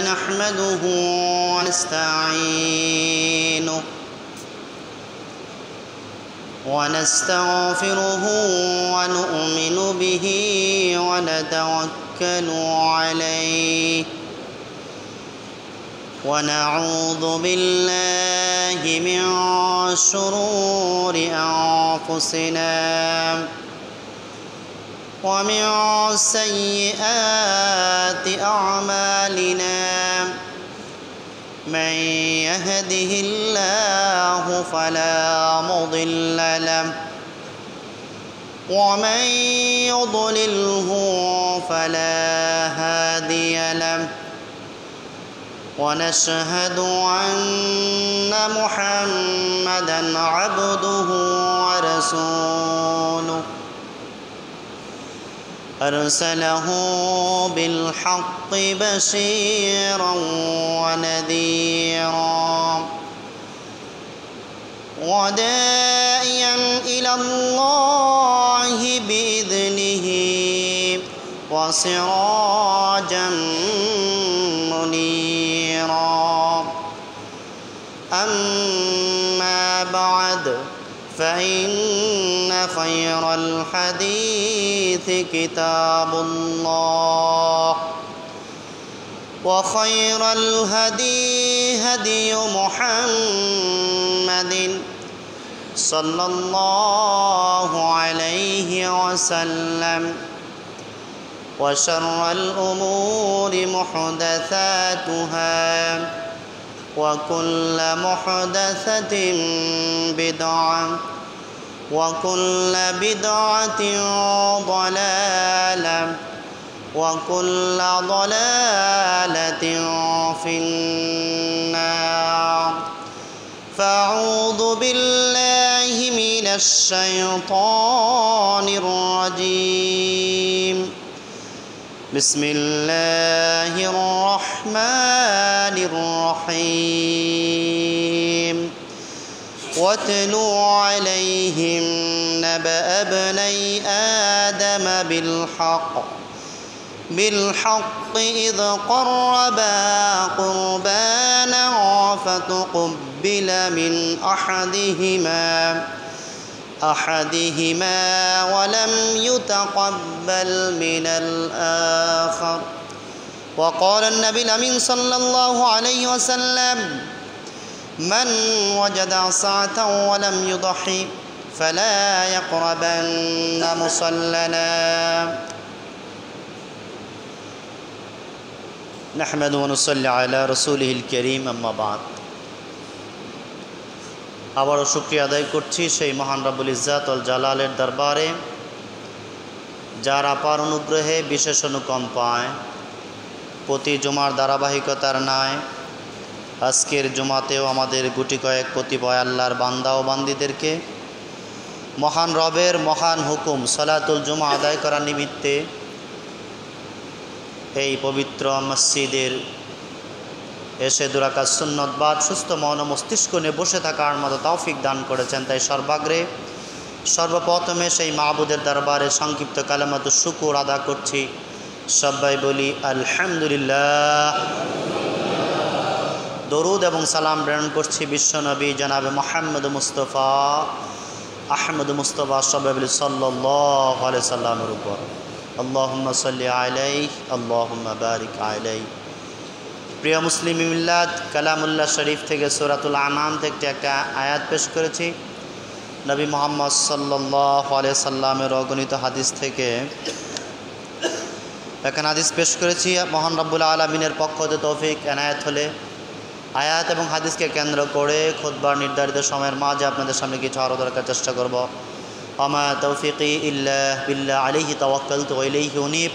نحمده ونستعينه ونستغفره ونؤمن به ونتوكل عليه ونعوذ بالله من شرور أنفسنا ومن سيئات أعمالنا من يهده الله فلا مضل له ومن يضلله فلا هادي له ونشهد أن محمدًا عبده ورسوله أرسله بالحق بشيرا ونذيرا وداعيا إلى الله بإذنه وسراجا منيرا أما بعد فإن خير الحديث كتاب الله وخير الهدي هدي محمد صلى الله عليه وسلم وشر الأمور محدثاتها وكل محدثة بدعة وكل بدعة ضلالة وكل ضلالة في النار فأعوذ بالله من الشيطان الرجيم بسم الله الرحمن الرحيم واتلوا عليهم نبأ ابني آدم بالحق إذ قربا قربانا فتقبل من أحدهما ولم يتقبل من الآخر وقال النبي الأمين صلى الله عليه وسلم من وجد ساعة ولم يضحي فلا يقربن مصلنا نحمد ونصلي على رسوله الكريم أما بعد আবারও শুকরিয়া আদায় করছি সেই মহান রব্বুল ইজ্জাত ওয়াল জালালের দরবারে যার আপার অনুগ্রহে বিশেষ অনুকম্পায় প্রতি জুমার ধারাবাহিকতার ন্যায় আজকের জুমাতেও আমাদের গুটি কয়েক কতিপয় আল্লাহর বান্দা ও বান্দীদেরকে মহান রবের মহান হুকুম সালাতুল জুমা আদায় করার নিমিত্তে এই পবিত্র মসজিদের এসে দুরাকাত সুন্নত বাদ সুস্থ মন ও মস্তিষ্ক নিয়ে বসে থাকার মতো তৌফিক দান করেছেন তাই সর্বাগ্রে সর্বপ্রথমে সেই মাহবুদের দরবারে সংক্ষিপ্ত কালেমাতুশ শুকর আদা করছি সবাই বলি আলহামদুলিল্লাহ দরুদ এবং সালাম প্রেরণ করছি বিশ্বনবী জনাবে মুহাম্মদ মুস্তাফা আহমদ মুস্তাফা সাল্লাল্লাহু আলাইহি সাল্লামের উপর আল্লাহুম্মা সাল্লি আলাইহি আল্লাহুম্মা বারিক আলাইহি প্রিয় মুসলিম মিল্লাত কালামুল্লাহ শরীফ থেকে সূরাতুল আনাম থেকে একটা আয়াত পেশ করেছি নবী মুহাম্মদ সাল্লাল্লাহু আলাইহি সাল্লামের অগণিত হাদিস থেকে একটা হাদিস পেশ করেছি মহান রব্বুল আলামিনের পক্ষ থেকে তৌফিক এনায়েত হলে আয়াত এবং হাদিসকে কেন্দ্র করে খুতবার নির্ধারিত সময়ের মাঝে আপনাদের সামনে কিছু আরও দরকার চেষ্টা করব আমা তৌফিকি ইল্লা বিল্লাহ আলাইহি তাওয়াক্কালতু ওয়া ইলাইহি উনীব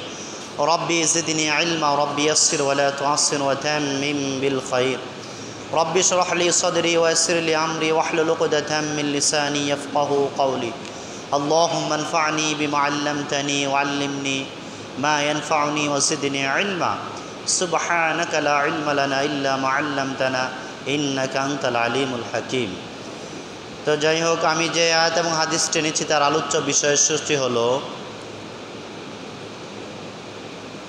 ربي زدني علما ربي يسر ولا تعسر وتمم بالخير ربي اشرح لي صدري ويسر لي أمري واحلل عقدة من لساني يفقهوا قولي اللهم انفعني بما علمتني وعلمني ما ينفعني وزدني علما سبحانك لا علم لنا إلا ما علمتنا إنك أنت العليم الحكيم তো যাই হোক আমি যে আয়াত এবং হাদিস টেনেছি তার আলোচ্য বিষয়সূচি হলো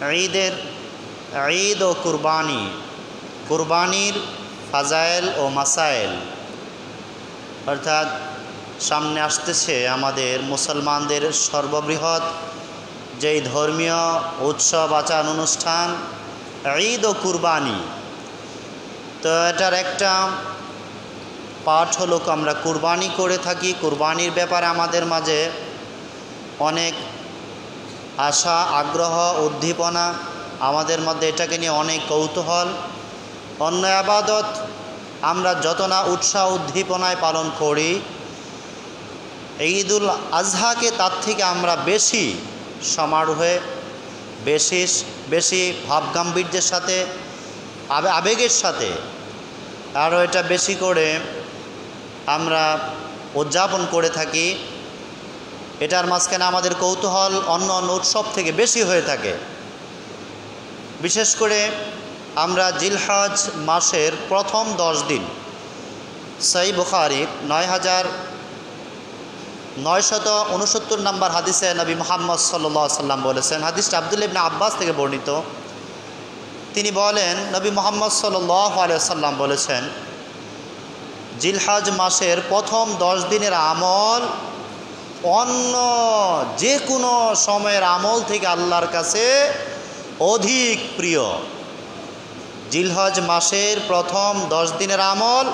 ঈদ ও কুরবানি কুরবানির ফাজাইল ও মাসাইল, অর্থাৎ সামনে আসতেছে আমাদের মুসলমানদের সর্ববৃহৎ যেই ধর্মীয় উৎসব আচার অনুষ্ঠান ঈদ ও কুরবানি। তো এটার একটা পাঠ হলো আমরা কুরবানি করে থাকি। কুরবানির ব্যাপারে আমাদের মাঝে অনেক আশা, আগ্রহ, উদ্দীপনা, আমাদের মধ্যে এটাকে নিয়ে অনেক কৌতূহল। অন্য ইবাদত আমরা যত না উৎসাহ উদ্দীপনায় পালন করি, ঈদুল আজহাকে তার থেকে আমরা বেশি সমারোহে, বেশি ভাবগাম্ভীর্যের সাথে, আবেগের সাথে আরও এটা বেশি করে আমরা উদযাপন করে থাকি। এটার মাঝখানে আমাদের কৌতূহল অন্য অন্য উৎসব থেকে বেশি হয়ে থাকে। বিশেষ করে আমরা জিলহজ মাসের প্রথম 10 দিন, সহিহ বুখারী 9969 নম্বর হাদিসে নবী মুহাম্মদ সাল্লাল্লাহু আলাইহি সাল্লাম বলেছেন, হাদিসটা আব্দুল্লাহ ইবনে আব্বাস থেকে বর্ণিত। তিনি বলেন, নবী মুহাম্মদ সাল্লাল্লাহু আলাইহি সাল্লাম বলেছেন, জিলহজ মাসের প্রথম 10 দিনের আমল অন্য যে কোনো সময়ের আমল থেকে আল্লাহর কাছে অধিক প্রিয়। জিলহজ মাসের প্রথম 10 দিনের আমল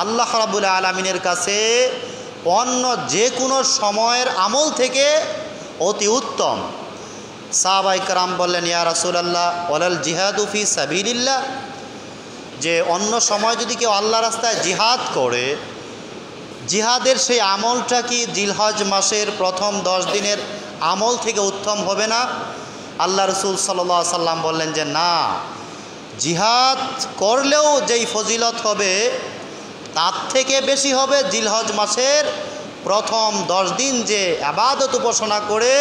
আল্লাহ রাব্বুল আলামিনের কাছে অন্য যে কোনো সময়ের আমল থেকে অতি উত্তম। সাহাবায়ে কেরাম বললেন, ইয়া রাসূলুল্লাহ ওয়ালাল জিহাদু ফি সাবিলিল্লাহ, যে অন্য সময় যদি কেউ আল্লাহ রাস্তায় জিহাদ করে, জিহাদের সেই আমলটা কি জিলহজ মাসের প্রথম 10 দিনের আমল থেকে উত্তম হবে না? আল্লাহ রাসূল সাল্লাল্লাহু আলাইহি সাল্লাম বললেন যে না, জিহাদ করলেও যেই ফজিলত হবে তার থেকে বেশি হবে জিলহজ মাসের প্রথম 10 দিন যে ইবাদত উপাসনা করে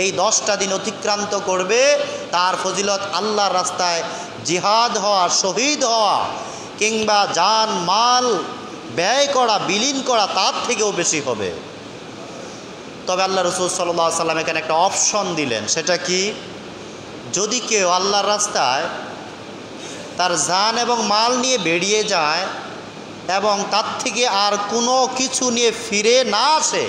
এই 10টা দিন অতিক্রান্ত করবে, তার ফজিলত আল্লাহর রাস্তায় জিহাদ হওয়া, শহীদ হওয়া কিংবা জান মাল ব্যয় করা, বিলীন করা তার থেকেও বেশি হবে। তবে আল্লাহ রাসূল সাল্লাল্লাহু আলাইহি সাল্লাম এখানে একটা অপশন দিলেন। সেটা কি? যদি কেউ আল্লাহর রাস্তায় তার জান এবং মাল নিয়ে বেরিয়ে যায় এবং তার থেকে আর কোনো কিছু নিয়ে ফিরে না আসে,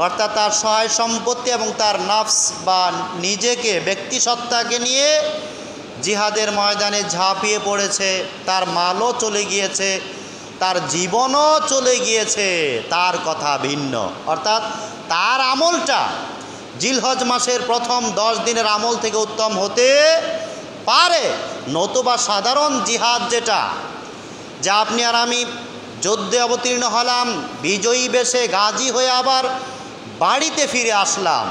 অর্থাৎ তার সহায় সম্পত্তি এবং তার নফস বা নিজেকে, ব্যক্তিসত্তাকে নিয়ে জিহাদের ময়দানে ঝাঁপিয়ে পড়েছে, তার মালও চলে গিয়েছে, তার জীবনও চলে গিয়েছে, তার কথা ভিন্ন। অর্থাৎ তার আমলটা জিলহজ মাসের প্রথম 10 দিনের আমল থেকে উত্তম হতে পারে। নতুবা সাধারণ জিহাদ যেটা, যা আপনি আর আমি যুদ্ধে অবতীর্ণ হলাম, বিজয়ী বেশে গাজী হয়ে আবার বাড়িতে ফিরে আসলাম,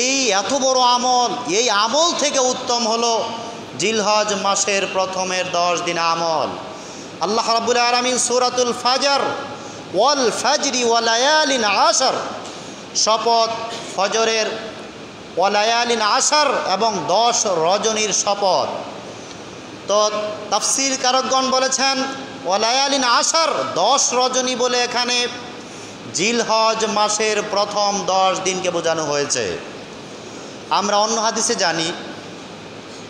এই এত বড় আমল, এই আমল থেকে উত্তম হলো জিলহজ মাসের প্রথমের 10 দিন আমল। আল্লাহ রাব্বুল আলামিন সূরাতুল ফাজর, ওয়াল ফাজরি ওয়া লায়ালিন আশর, শপথ ফজরের, ওয়া লায়ালিন আশর এবং 10 রজনীর শপথ। তো তাফসীর কারকগণ বলেছেন ওয়া লায়ালিন আশর, 10 রজনী বলে এখানে জিলহজ মাসের প্রথম 10 দিনকে বোঝানো হয়েছে। আমরা অন্য হাদিসে জানি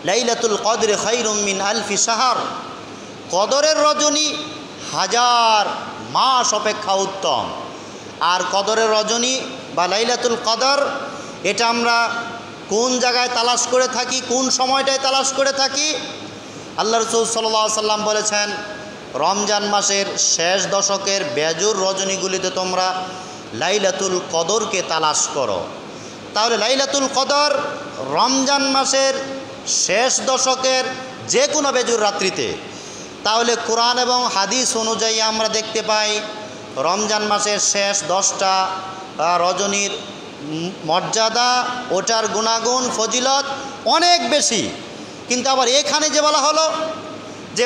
লাইলাতুল কদর খায়রুম মিন আলফি শাহর, কদরের রজনী 1000 মাস অপেক্ষা উত্তম। আর কদরের রজনী বা লাইলাতুল কদর, এটা আমরা কোন জায়গায় তালাশ করে থাকি, কোন সময়টায় তালাশ করে থাকি? আল্লাহ রাসূল সাল্লাল্লাহু আলাইহি সাল্লাম বলেছেন, রমজান মাসের শেষ দশকের বেজুর রজনীগুলিতে তোমরা লাইলাতুল কদরকে তালাশ করো। তাহলে লাইলাতুল কদর রমজান মাসের শেষ দশকের যে কোনো বেজুর রাত্রিতে। তাহলে কোরআন এবং হাদিস অনুযায়ী আমরা দেখতে পাই রমজান মাসের শেষ 10টা রজনীর মর্যাদা, ওটার গুণাগুণ, ফজিলত অনেক বেশি। কিন্তু আবার এখানে যে বলা হলো যে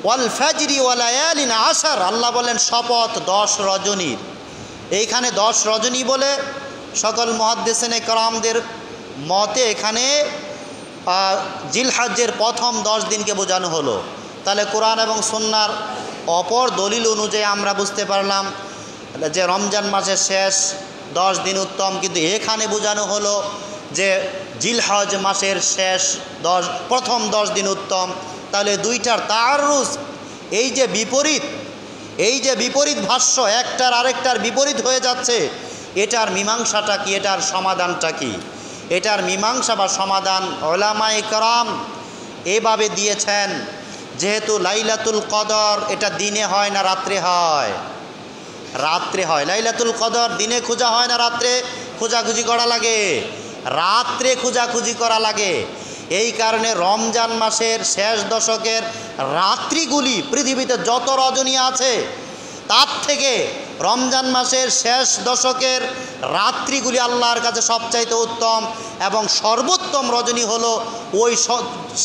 ওয়াল ফাজরি ওয়া লায়ালিন আশর, আল্লাহ বলেন শপথ 10 রজনীর। এইখানে 10 রজনী বলে সকল মুহাদ্দিসিনে কেরামদের মতে এখানে জিলহজ্জের প্রথম 10 দিনকে বোঝানো হলো। তাহলে কোরআন এবং সুন্নাহর অপর দলিল অনুযায়ী আমরা বুঝতে পারলাম যে রমজান মাসের শেষ 10 দিন উত্তম, কিন্তু এখানে বোঝানো হলো যে জিলহজ মাসের শেষ প্রথম 10 দিন উত্তম। তাহলে দুইটার তাআরুজ, এই যে বিপরীত ভাষ্য, একটার আরেকটার বিপরীত হয়ে যাচ্ছে, এটার মীমাংসাটা কি, এটার সমাধানটা কি? এটার মীমাংসা বা সমাধান উলামায়ে কেরাম এভাবে দিয়েছেন, যেহেতু লাইলাতুল কদর এটা দিনে হয় না রাত্রে হয়? রাত্রে হয়। লাইলাতুল কদর দিনে খোঁজা হয় না রাত্রে খোঁজাখুঁজি করা লাগে? রাত্রে খোঁজাখুঁজি করা লাগে। এই কারণে রমজান মাসের শেষ দশকের রাত্রিগুলি, পৃথিবীতে যত রজনী আছে তার থেকে রমজান মাসের শেষ দশকের রাত্রিগুলি আল্লাহর কাছে সবচাইতে উত্তম, এবং সর্বোত্তম রজনী হলো ওই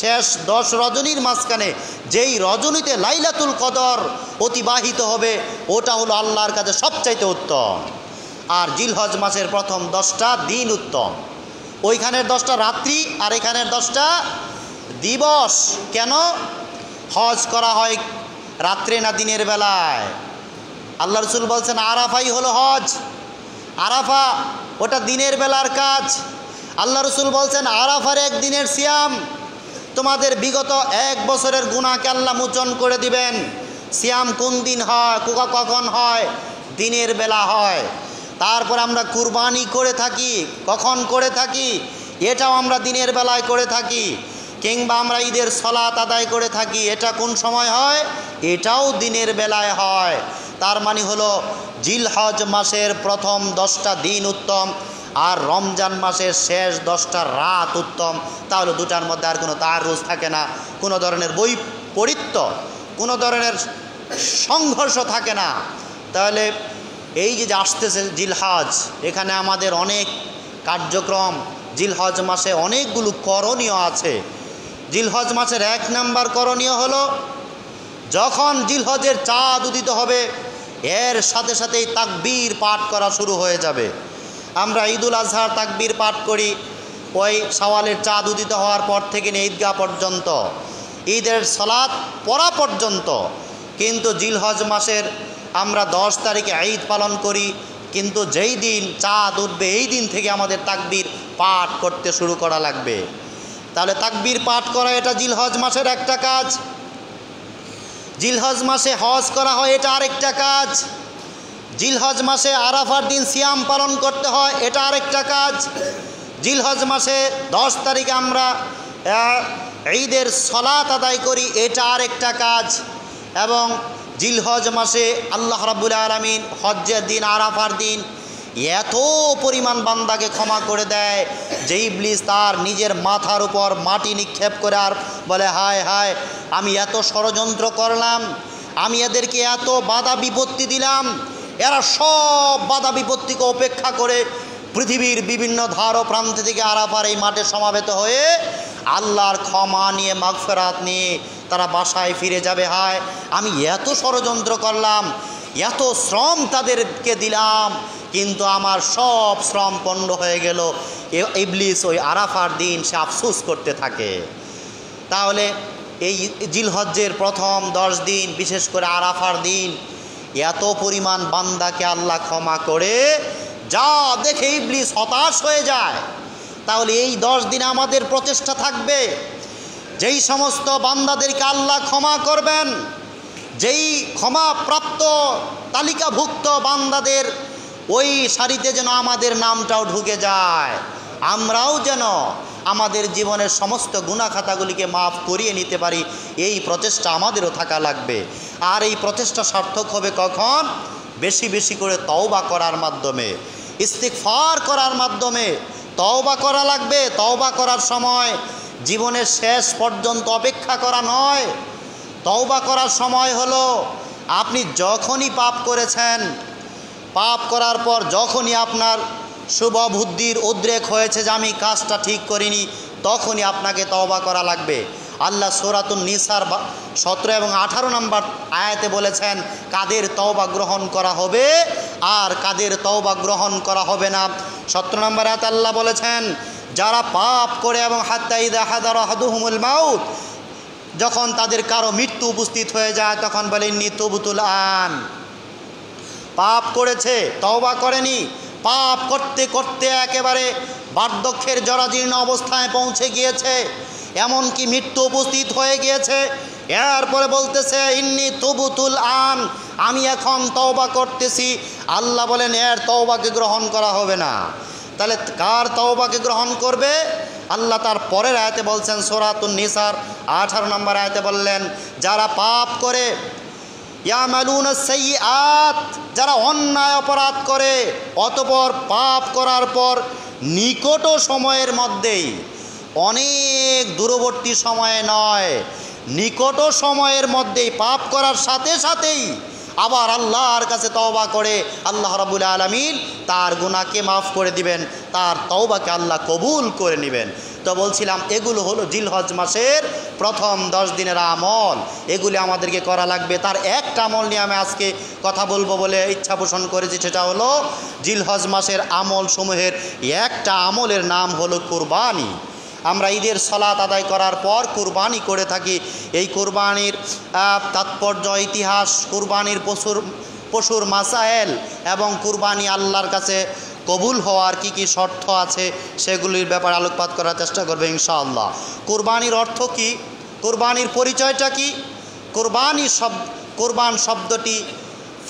শেষ 10 রজনীর মাঝখানে যেই রজনীতে লাইলাতুল কদর অতিবাহিত হবে, ওটা হলো আল্লাহর কাছে সবচাইতে উত্তম। আর জিলহজ মাসের প্রথম 10টা দিন উত্তম, ওইখানের 10টা রাত্রি আর এখানের 10টা দিবস। কেন হজ করা হয় রাত্রে না দিনের বেলায়? আল্লাহ রসুল বলছেন আরাফাই হলো হজ। আরাফা ওটা দিনের বেলার কাজ। আল্লাহ রসুল বলছেন আরাফার একদিনের সিয়াম তোমাদের বিগত 1 বছরের গুনাহকে আল্লাহ মোচন করে দিবেন। সিয়াম কোন দিন হয়, কখন হয়? দিনের বেলা হয়। তারপর আমরা কুরবানি করে থাকি, কখন করে থাকি? এটাও আমরা দিনের বেলায় করে থাকি। কিংবা আমরা ঈদের সালাত আদায় করে থাকি, এটা কোন সময় হয়? এটাও দিনের বেলায় হয়। তার মানে হলো জিলহজ মাসের প্রথম 10টা দিন উত্তম আর রমজান মাসের শেষ 10টা রাত উত্তম। তাহলে দুটার মধ্যে আর কোনো তাআরুজ থাকে না, কোনো ধরনের বৈপরীত্য, কোনো ধরনের সংঘর্ষ থাকে না। তাহলে এই যে আসতেছে জিলহজ, এখানে আমাদের অনেক কার্যক্রম, জিলহজ মাসে অনেকগুলো করণীয় আছে। জিলহজ মাসের 1 নাম্বার করণীয় হলো, যখন জিলহজের চাঁদ উদিত হবে এর সাথে সাথেই তাকবীর পাঠ করা শুরু হয়ে যাবে। আমরা ঈদুল আজহার তাকবীর পাঠ করি ওই শাওয়ালের চাঁদ উদিত হওয়ার পর থেকে নিয়ে ঈদগাহ পর্যন্ত, ঈদের সালাত পড়া পর্যন্ত। কিন্তু জিলহজ মাসের আমরা 10 তারিখে ঈদ পালন করি, কিন্তু যেই দিন চাঁদ উঠবে এই দিন থেকে আমাদের তাকবীর পাঠ করতে শুরু করা লাগবে। তাহলে তাকবীর পাঠ করা এটা জিলহজ মাসের একটা কাজ। জিলহজ মাসে হজ করা হয়, এটা আরেকটা কাজ। জিলহজ মাসে আরাফার দিন সিয়াম পালন করতে হয়, এটা আরেকটা কাজ। জিলহজ মাসে 10 তারিখে আমরা ঈদের সালাত আদায় করি, এটা আরেকটা কাজ। এবং জিলহজ মাসে আল্লাহ রাব্বুল আলামিন হজ্জের দিন, আরাফার দিন এত পরিমাণ বান্দাকে ক্ষমা করে দেয় যে ইবলিস তার নিজের মাথার উপর মাটি নিক্ষেপ করে আর বলে, হায় হায়, আমি এত ষড়যন্ত্র করলাম, আমি এদেরকে এত বাধা বিপত্তি দিলাম, এরা সব বাধা বিপত্তিকে উপেক্ষা করে পৃথিবীর বিভিন্ন ধার ও প্রান্ত থেকে আরাফার এই মাঠে সমাবেত হয়ে আল্লাহর ক্ষমা নিয়ে, মাগফিরাত নিয়ে তারা বাসায় ফিরে যাবে। হায়, আমি এত ষড়যন্ত্র করলাম, এত শ্রম তাদেরকে দিলাম, কিন্তু আমার সব শ্রম পণ্ড হয়ে গেল। ইবলিস ওই আরাফার দিন সে আফসোস করতে থাকে। তাহলে এই জিলহজ্জের প্রথম 10 দিন, বিশেষ করে আরাফার দিন, এত পরিমাণ বান্দাকে আল্লাহ ক্ষমা করে যা দেখে ইবলিস হতাশ হয়ে যায়। তাহলে এই 10 দিনে আমাদের প্রচেষ্টা থাকবে যেই সমস্ত বান্দাদেরকে আল্লাহ ক্ষমা করবেন, যেই ক্ষমা প্রাপ্ত তালিকাভুক্ত বান্দাদের ওই সারিতে যেন আমাদের নামটাও ঢুকে যায়, আমরাও যেন আমাদের জীবনের সমস্ত গুনাহ খাতাগুলিকে মাফ করিয়ে নিতে পারি, এই প্রচেষ্টা আমাদেরও থাকা লাগবে। আর এই প্রচেষ্টা সার্থক হবে কখন? বেশি বেশি করে তওবা করার মাধ্যমে, ইস্তিগফার করার মাধ্যমে তওবা করা লাগবে। তওবা করার সময় জীবনের শেষ পর্যন্ত অপেক্ষা করা নয়। তওবা করার সময় হলো আপনি যখনই পাপ করেছেন, পাপ করার পর যখনই আপনার শুভ বুদ্ধির উদ্রেক হয়েছে যে আমি কাজটা ঠিক করিনি, তখনই আপনাকে তওবা করা লাগবে। আল্লাহ সূরাতুন নিসার 17 এবং 18 নম্বর আয়াতে বলেছেন কাদের তওবা গ্রহণ করা হবে আর কাদের তওবা গ্রহণ করা হবে না। 17 নম্বর আয়াতে আল্লাহ বলেছেন, যারা পাপ করে এবং হাত্তা ইযা হাদারা আহাদুহুমুল মাউত, যখন তাদের কারো মৃত্যু উপস্থিত হয়ে যায় তখন বলে ইন্নী তুবতুল আন। পাপ করেছে, তওবা করেনি, পাপ করতে করতে একেবারে বার্ধক্যের জরাজীর্ণ অবস্থায় পৌঁছে গিয়েছে, এমনকি মৃত্যু উপস্থিত হয়ে গিয়েছে, এরপরে বলতেছে ইন্নী তুবতুল আন, আমি এখন তওবা করতেছি। আল্লাহ বলেন এর তওবাকে গ্রহণ করা হবে না। তাহলে কার তওবাকে গ্রহণ করবে? আল্লাহ তার পরের আয়াতে বলছেন, সূরাতুন নিসার 18 নম্বর আয়াতে বললেন, যারা পাপ করে, ইয়ামালুনাস সাইয়্যাত, যারা অন্যায় অপরাধ করে, অতঃপর পাপ করার পর নিকট সময়ের মধ্যেই, অনেক দূরবর্তী সময়ে নয়, নিকট সময়ের মধ্যেই পাপ করার সাথে সাথেই আবার আল্লাহর কাছে তওবা করে, আল্লাহ রাব্বুল আলামিন তার গুনাহকে মাফ করে দিবেন, তার তওবাকে আল্লাহ কবুল করে নেবেন। তো বলছিলাম এগুলো হলো জিলহজ মাসের প্রথম 10 দিনের আমল, এগুলি আমাদেরকে করা লাগবে। তার একটা আমল নিয়ে আমি আজকে কথা বলবো বলে ইচ্ছা পোষণ করেছি, সেটা হলো জিলহজ মাসের আমল সমূহের একটা আমলের নাম হলো কুরবানি। আমরা ঈদের সালাত আদায় করার পর কুরবানি করে থাকি। এই কুরবানির তাৎপর্য, ইতিহাস, কুরবানির পশুর মাসায়েল এবং কুরবানি আল্লাহর কাছে কবুল হওয়ার কি কি শর্ত আছে সেগুলির ব্যাপারে আলোকপাত করার চেষ্টা করবে ইনশাআল্লাহ। কুরবানির অর্থ কি? কুরবানির পরিচয়টা কি? কুরবান শব্দটি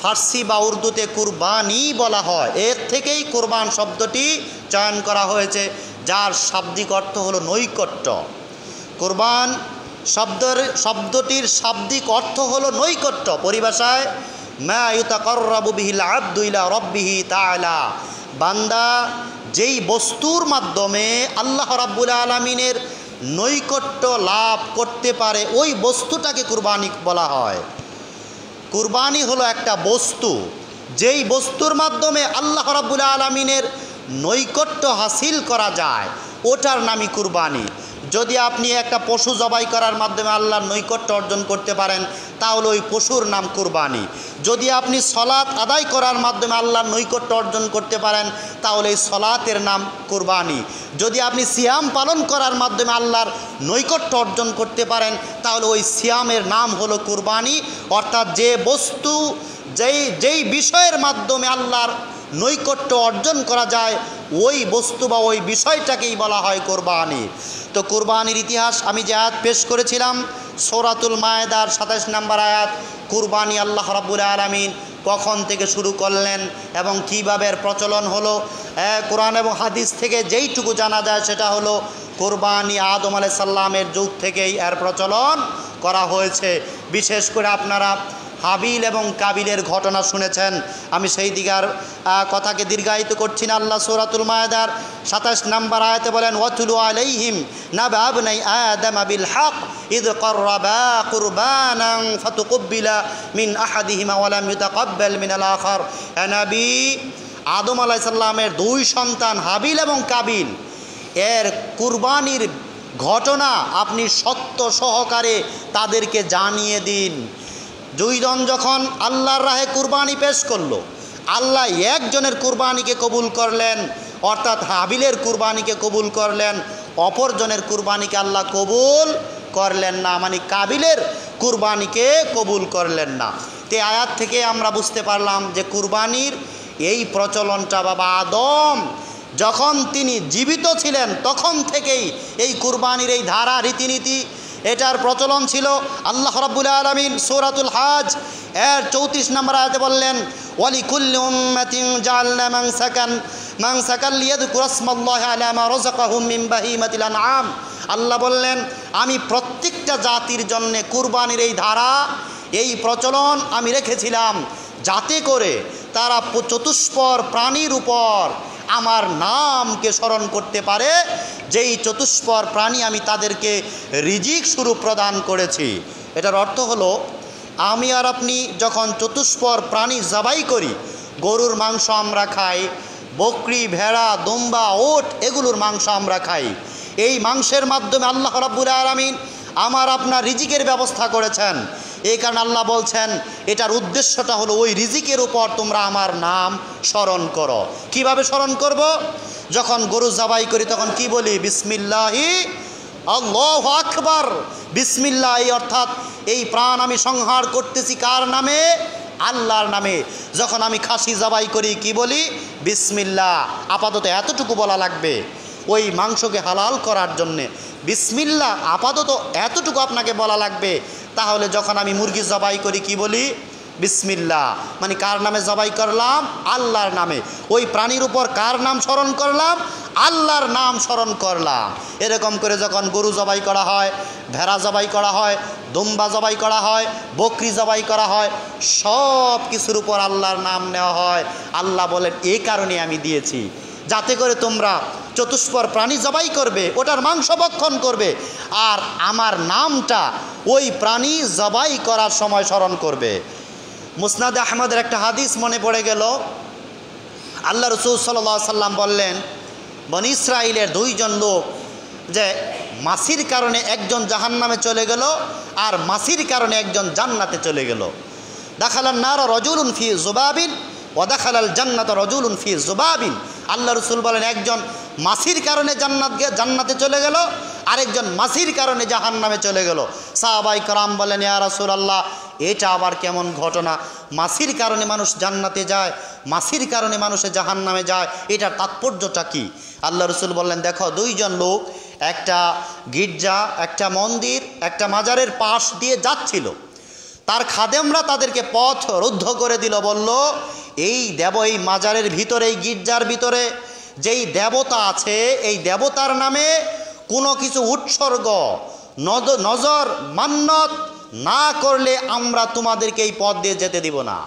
ফার্সি বা উর্দুতে কুরবানি বলা হয়, এর থেকেই কুরবান শব্দটি চয়ন করা হয়েছে, যার শাব্দিক অর্থ হলো নৈকট্য। কুরবান শব্দটির শাব্দিক অর্থ হলো নৈকট্য। পরিভাষায় মা ইউতাকাররাবু বিহিল আবদু ইলা রাব্বিহি তাআলা, বান্দা যেই বস্তুর মাধ্যমে আল্লাহ রাব্বুল আলামিনের নৈকট্য লাভ করতে পারে ওই বস্তুটাকে কুরবানি বলা হয়। কুরবানি হলো একটা বস্তু, যেই বস্তুর মাধ্যমে আল্লাহ রাব্বুল আলামিনের নৈকট্য হাসিল করা যায়, ওটার নামই কুরবানি। যদি আপনি একটা পশু জবাই করার মাধ্যমে আল্লাহর নৈকট্য অর্জন করতে পারেন, তাহলে ওই পশুর নাম কুরবানি। যদি আপনি সলাত আদায় করার মাধ্যমে আল্লাহর নৈকট্য অর্জন করতে পারেন, তাহলে এই সলাতের নাম কুরবানি। যদি আপনি সিয়াম পালন করার মাধ্যমে আল্লাহর নৈকট্য অর্জন করতে পারেন, তাহলে ওই সিয়ামের নাম হলো কুরবানি। অর্থাৎ যে বস্তু, যেই বিষয়ের মাধ্যমে আল্লাহর নৈকট্য অর্জন করা যায়, ওই বস্তু বা ওই বিষয়টাকেই বলা হয় কুরবানি। তো কুরবানির ইতিহাস আমি যে আয়াত পেশ করেছিলাম সূরাতুল মায়েদার 27 নম্বর আয়াত, কুরবানি আল্লাহ রাব্বুল আলামিন কখন থেকে শুরু করলেন এবং কীভাবে এর প্রচলন হলো, কোরআন এবং হাদিস থেকে যেইটুকু জানা যায় সেটা হলো কুরবানি আদম আলাইহিস সালামের যুগ থেকেই এর প্রচলন করা হয়েছে। বিশেষ করে আপনারা হাবিল এবং কাবিলের ঘটনা শুনেছেন, আমি সেই দিকার কথাকে দীর্ঘায়িত করছি না। আল্লাহ সূরাতুল মায়েদার 27 নম্বর আয়াতে বলেন, ওয়াতুলু আলাইহিম নাবা ইবনাই আদম বিল হক ইয ক্বাররাবা কুরবানান ফাতুকব্বিলা মিন আহাদিহিমা ওয়া লাম ইউতাকাব্বাল মিনাল আখার। নবী আদম আলাইহিস সালামের 2 সন্তান হাবিল এবং কাবিল, এর কুরবানির ঘটনা আপনি সত্য সহকারে তাদেরকে জানিয়ে দিন। 2 জন যখন আল্লাহর রাহে কুরবানি পেশ করলো, আল্লাহ একজনের কুরবানিকে কবুল করলেন, অর্থাৎ হাবিলের কুরবানিকে কবুল করলেন, অপরজনের কুরবানিকে আল্লাহ কবুল করলেন না, মানে কাবিলের কুরবানিকে কবুল করলেন না। তে আয়াত থেকে আমরা বুঝতে পারলাম যে কুরবানির এই প্রচলনটা বাবা আদম যখন তিনি জীবিত ছিলেন তখন থেকেই এই কুরবানির এই ধারা রীতিনীতি এটার প্রচলন ছিল। আল্লাহ রাব্বুল আলামিন সূরাতুল হজ এর 34 নম্বর আয়াতে বললেন, ওয়ালিকুল্লি উম্মাতিন জাআলনা মানসাকান লিয়াযকুরু ইসমাল্লাহি আলা মা রাযাকাহুম মিন বাহিমাতিল আনআম। আল্লাহ বললেন, আমি প্রত্যেকটা জাতির জন্য কুরবানির এই ধারা, এই প্রচলন আমি রেখেছিলাম, যাতে করে তারা চতুষ্পদ প্রাণীর উপর আমার নামকে স্মরণ করতে পারে, যেই চতুষ্পদ প্রাণী আমি তাদেরকে রিজিক স্বরূপ প্রদান করেছি। এটার অর্থ হলো, আমি আর আপনি যখন চতুষ্পদ প্রাণী জবাই করি, গরুর মাংস আমরা খাই, বকরি, ভেড়া, দুম্বা, ওট এগুলোর মাংস আমরা খাই। এই মাংসের মাধ্যমে আল্লাহ রাব্বুল আলামিন আমার আপনার রিজিকের ব্যবস্থা করেছেন। এই কারণে আল্লাহ বলছেন এটার উদ্দেশ্যটা হলো ওই রিজিকের উপর তোমরা আমার নাম স্মরণ করো। কিভাবে স্মরণ করব? যখন গরু জবাই করি তখন কি বলি? বিসমিল্লাহি আল্লাহু আকবার। বিসমিল্লাহ অর্থাৎ এই প্রাণ আমি সংহার করতেছি কার নামে? আল্লাহর নামে। যখন আমি খাসি জবাই করি কি বলি? বিসমিল্লাহ। আপাতত এতটুকু বলা লাগবে ওই মাংসকে হালাল করার জন্যে। বিসমিল্লাহ আপাতত এতটুকু আপনাকে বলা লাগবে। তাহলে যখন আমি মুরগি জবাই করি কি বলি? বিসমিল্লাহ। মানে কার নামে জবাই করলাম? আল্লাহর নামে। ওই প্রাণীর উপর কার নাম স্মরণ করলাম? আল্লাহর নাম স্মরণ করলাম। এরকম করে যখন গরু জবাই করা হয়, ভেড়া জবাই করা হয়, দুম্বা জবাই করা হয়, বকরি জবাই করা হয়, সব কিছুর উপর আল্লাহর নাম নেওয়া হয়। আল্লাহ বলেন এই কারণে আমি দিয়েছি, যাতে করে তোমরা চতুষ্পদ প্রাণী জবাই করবে, ওটার মাংস ভক্ষণ করবে, আর আমার নামটা ওই প্রাণী জবাই করার সময় স্মরণ করবে। মুসনাদে আহমদের একটা হাদিস মনে পড়ে গেল। আল্লাহ রাসূল সাল্লাল্লাহু আলাইহি সাল্লাম বললেন, বনী ইসরাইলের দুইজন লোক যে মাছির কারণে একজন জাহান্নামে চলে গেল আর মাছির কারণে একজন জান্নাতে চলে গেল। দাখালান নার রাজুলুন ফি যুবাবিন ওয়া দাখালাল জান্নাত রাজুলুন ফি যুবাবিন। আল্লাহ রাসূল বলেন একজন মাছির কারণে জান্নাতে চলে গেল, আরেকজন মাছির কারণে জাহান্নামে চলে গেল। সাহাবায়ে কেরাম বলেন, ইয়া রাসূলুল্লাহ, এটা আবার কেমন ঘটনা? মাছির কারণে মানুষ জান্নাতে যায়, মাছির কারণে মানুষে জাহান্নামে যায়, এটার তাৎপর্যটা কি? আল্লাহ রাসূল বললেন, দেখো, দুইজন লোক একটা গির্জা, একটা মন্দির, একটা মাজারের পাশ দিয়ে যাচ্ছিল। তার খাদেমরা তাদেরকে পথ রুদ্ধ করে দিল, বলল, এই মাজারের ভিতরে, এই গির্জার ভিতরে যেই দেবতা আছে, এই দেবতার নামে কোনো কিছু উৎসর্গ, নজর, মান্নত না করলে আমরা তোমাদেরকে এই পথ দিয়ে যেতে দিব না।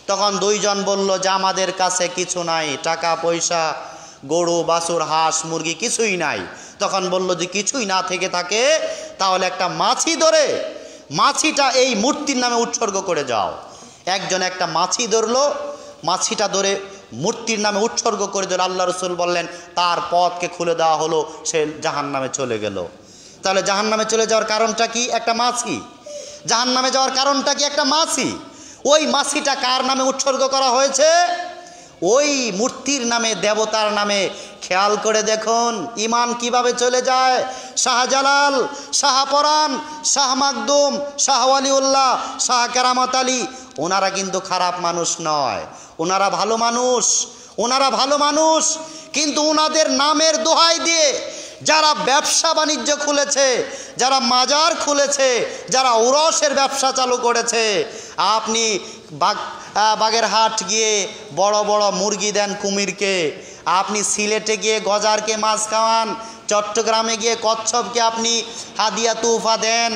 তখন দুইজন বলল যে আমাদের কাছে কিছু নাই, টাকা পয়সা, গরু বাছুর, হাঁস মুরগি কিছুই নাই। তখন বলল যে কিছুই না থেকে থাকে তাহলে একটা মাছি ধরে মাছিটা এই মূর্তির নামে উৎসর্গ করে যাও। একজন একটা মাছি ধরলো, মাছিটা ধরে মূর্তির নামে উৎসর্গ করে দিল। আল্লাহ রাসূল বললেন তার পথকে খুলে দেওয়া হলো, সে জাহান্নামে চলে গেল। তাহলে জাহান্নামে চলে যাওয়ার কারণটা কি? একটা মাছি। জাহান্নামে যাওয়ার কারণটা কি? একটা মাছি। ওই মাছিটা কার নামে উৎসর্গ করা হয়েছে? ওই মূর্তির নামে, দেবতার নামে। খেয়াল করে দেখুন ইমান কিভাবে চলে যায়। শাহজালাল, শাহপরান, শাহ মাকদুম, শাহ ওয়ালিউল্লাহ, শাহ কেরামত আলী, ওনারা কিন্তু খারাপ মানুষ নয়, ওনারা ভালো মানুষ, ওনারা ভালো মানুষ। কিন্তু ওনাদের নামের দোহাই দিয়ে যারা ব্যবসা বাণিজ্য খুলেছে, যারা মাজার খুলেছে, যারা ওরসের ব্যবসা চালু করেছে, আপনি বাগেরহাট গিয়ে বড় বড় মুরগি দেন কুমিরকে, আপনি সিলেটে গিয়ে গজারকে মাছ খাওয়ান, চট্টগ্রামে গিয়ে কচ্ছপকে আপনি হাদিয়া তুফা দেন।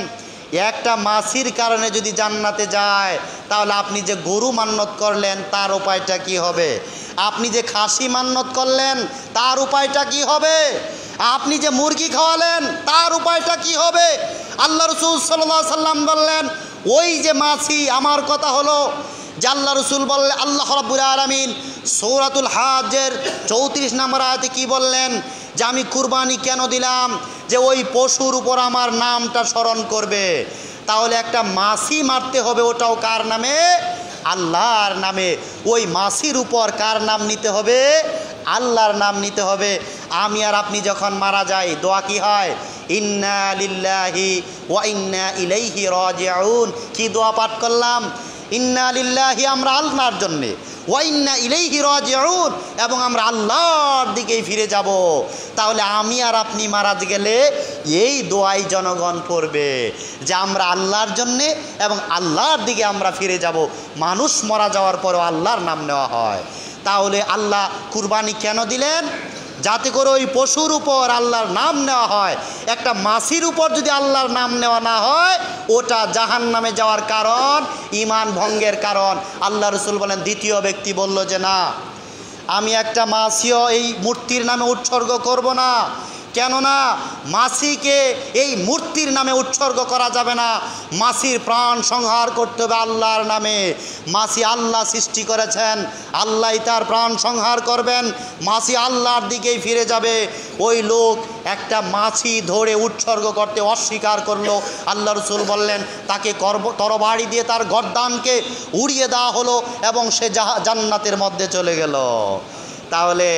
একটা মাছির কারণে যদি জান্নাতে যায়, তাহলে আপনি যে গরু মান্নত করলেন তার উপায়টা কি হবে? আপনি যে খাসি মান্নত করলেন তার উপায়টা কি হবে? আপনি যে মুরগি খাওয়ালেন তার উপায়টা কি হবে? আল্লাহ রাসূল সাল্লাল্লাহু আলাইহি সাল্লাম বললেন ওই যে মাছি, আমার কথা হলো যে আল্লাহ রাসূল বললেন, আল্লাহ রাব্বুল আলামিন সূরাতুল হাজ্জের 34 নম্বর আয়াতে কি বললেন? যে আমি কুরবানি কেন দিলাম? যে ওই পশুর উপর আমার নামটা স্মরণ করবে। তাহলে একটা মাছি মারতে হবে, ওটাও কার নামে? আল্লাহর নামে। ওই মাছির উপর কার নাম নিতে হবে? আল্লাহর নাম নিতে হবে। আমি আর আপনি যখন মারা যাই, দোয়া কি হয়? ইন্না লিল্লাহি ওয়া ইন্না ইলাইহি রাজিউন। কি দোয়া পাঠ করলাম? ইন্না লিল্লাহি, আমরা আল্লাহর জন্যে, ওয়া ইন্না ইলাইহি রাজিউন, এবং আমরা আল্লাহর দিকেই ফিরে যাব। তাহলে আমি আর আপনি মারা গেলে এই দোয়াই জনগণ পড়বে যে আমরা আল্লাহর জন্যে এবং আল্লাহর দিকে আমরা ফিরে যাব। মানুষ মারা যাওয়ার পরেও আল্লাহর নাম নেওয়া হয়। তাহলে আল্লাহ কুরবানি কেন দিলেন? যাতে করে ওই পশুর উপর আল্লাহর নাম নেওয়া হয়। একটা মাছির উপর যদি আল্লাহর নাম নেওয়া না হয়, ওটা জাহান্নামে যাওয়ার কারণ, ঈমান ভঙ্গের কারণ। আল্লাহ রাসূল বলেন, দ্বিতীয় ব্যক্তি বলল যে না, আমি একটা মাছিও এই মূর্তির নামে উৎসর্গ করব না। কেননা মাছিকে এই মূর্তির নামে উৎসর্গ করা যাবে না। মাছির প্রাণ সংহার করতে হবে আল্লাহর নামে। মাছি আল্লাহ সৃষ্টি করেছেন, আল্লাহই তার প্রাণ সংহার করবেন। মাছি আল্লাহর দিকেই ফিরে যাবে। ওই লোক একটা মাছি ধরে উৎসর্গ করতে অস্বীকার করলো। আল্লাহ রাসূল বললেন তাকে তরবারি দিয়ে তার গর্দানকে উড়িয়ে দেওয়া হলো এবং সে জান্নাতের মধ্যে চলে গেল। তাহলে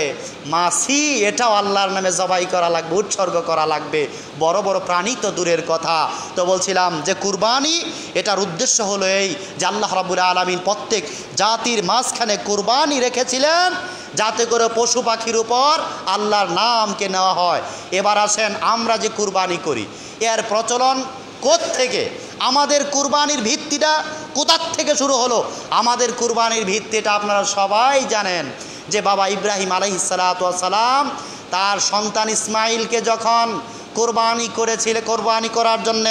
মাছি এটাও আল্লাহর নামে জবাই করা লাগবে, উৎসর্গ করা লাগবে। বড় বড় প্রাণী তো দূরের কথা। তো বলছিলাম যে কুরবানি, এটার উদ্দেশ্য হলো এই যে আল্লাহ রাব্বুল আলামিন প্রত্যেক জাতির মাঝখানে কুরবানি রেখেছিলেন, যাতে করে পশু পাখির উপর আল্লাহর নামকে নেওয়া হয়। এবার আসেন আমরা যে কুরবানি করি এর প্রচলন কোত্থেকে, আমাদের কুরবানির ভিত্তিটা কোথার থেকে শুরু হলো? আমাদের কুরবানির ভিত্তিটা আপনারা সবাই জানেন যে বাবা ইব্রাহিম আলাইহিস সালাতু ওয়াস সালাম তার সন্তান ইসমাইলকে যখন কোরবানি করার জন্য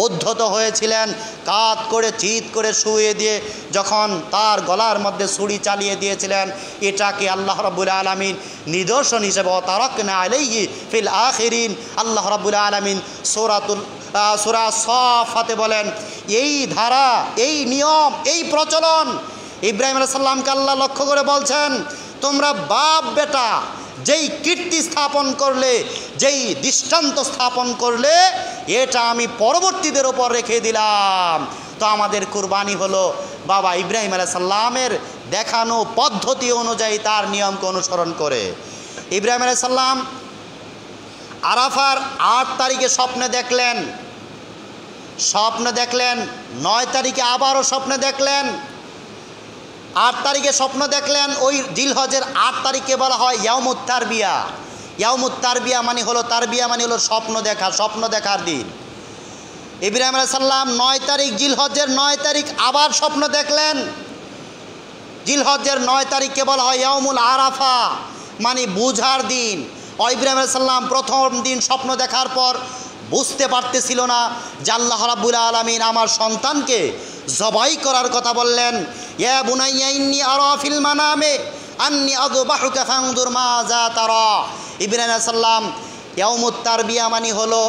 উদ্ধত হয়েছিলেন, কাত করে চিৎ করে শুয়ে দিয়ে যখন তার গলার মধ্যে ছুরি চালিয়ে দিয়েছিলেন, এটাকে আল্লাহ রাব্বুল আলামিন নিদর্শন হিসেবে তারাকনা আলাইহি ফিল আখিরিন, আল্লাহ রাব্বুল আলামিন সূরা সাফাতে বলেন এই ধারা, এই নিয়ম, এই প্রচলন ইব্রাহিম আলাইহিস সালামকে আল্লাহ লক্ষ্য করে বলছেন, তোমরা বাপ বেটা যেই কীর্তি স্থাপন করলে, যেই দৃষ্টান্ত স্থাপন করলে, এটা আমি পরবর্তীদের ওপর রেখে দিলাম। তো আমাদের কুরবানি হলো বাবা ইব্রাহিম আলাইহিস সালামের দেখানো পদ্ধতি অনুযায়ী তার নিয়মকে অনুসরণ করে। ইব্রাহিম আলাইহিস সালাম আরাফার 8 তারিখে স্বপ্নে দেখলেন, 9 তারিখে আবারও স্বপ্নে দেখলেন, 8 তারিখে স্বপ্ন দেখলেন। ওই জিলহজের 8 তারিখে বলা হয় ইয়াউমুত তারবিয়া। ইয়াউমুত তারবিয়া মানে হলো, তারবিয়া মানে হলো স্বপ্ন দেখার দিন। ইব্রাহিম আলাইহিস সালাম 9 তারিখ, জিলহজের 9 তারিখ আবার স্বপ্ন দেখলেন। জিলহজের 9 তারিখকে বলা হয় ইয়াউমুল আরাফা মানে বুঝার দিন। ইব্রাহিম আলাইহিস সালাম প্রথম দিন স্বপ্ন দেখার পর বুঝতে পারতেছিল না যে আল্লাহ রাব্বুল আলামিন আমার সন্তানকে জবাই করার কথা বললেন। ইয়া বুনাইয়া ইন্নী আরা ফিল মানামে আন্নী আযবাহুকা ফানজুর মাযা তারা। ইব্রাহিম আলাইহিস সালাম ইয়াউমুত তারবিয়া মানে হলো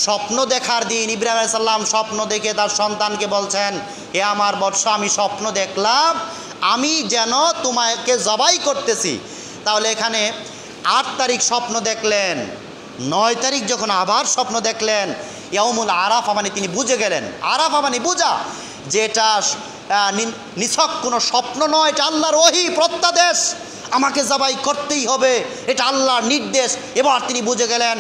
স্বপ্ন দেখার দিন। ইব্রাহিম আলাইহিস সালাম স্বপ্ন দেখে তার সন্তানকে বলছেন, হে আমার বৎস, আমি স্বপ্ন দেখলাম আমি যেন তোমাকে জবাই করতেছি। তাহলে এখানে 8 তারিখ স্বপ্ন দেখলেন, 9 তারিখ যখন আবার স্বপ্ন দেখলেন, ইয়াউমুল আরাফা মানে তিনি বুঝে গেলেন। আরাফা মানে বুঝা, যে এটা নিছক কোনো স্বপ্ন নয়, এটা আল্লাহর ওহী প্রত্যাদেশ, আমাকে জবাই করতেই হবে, এটা আল্লাহর নির্দেশ। এবার তিনি বুঝে গেলেন।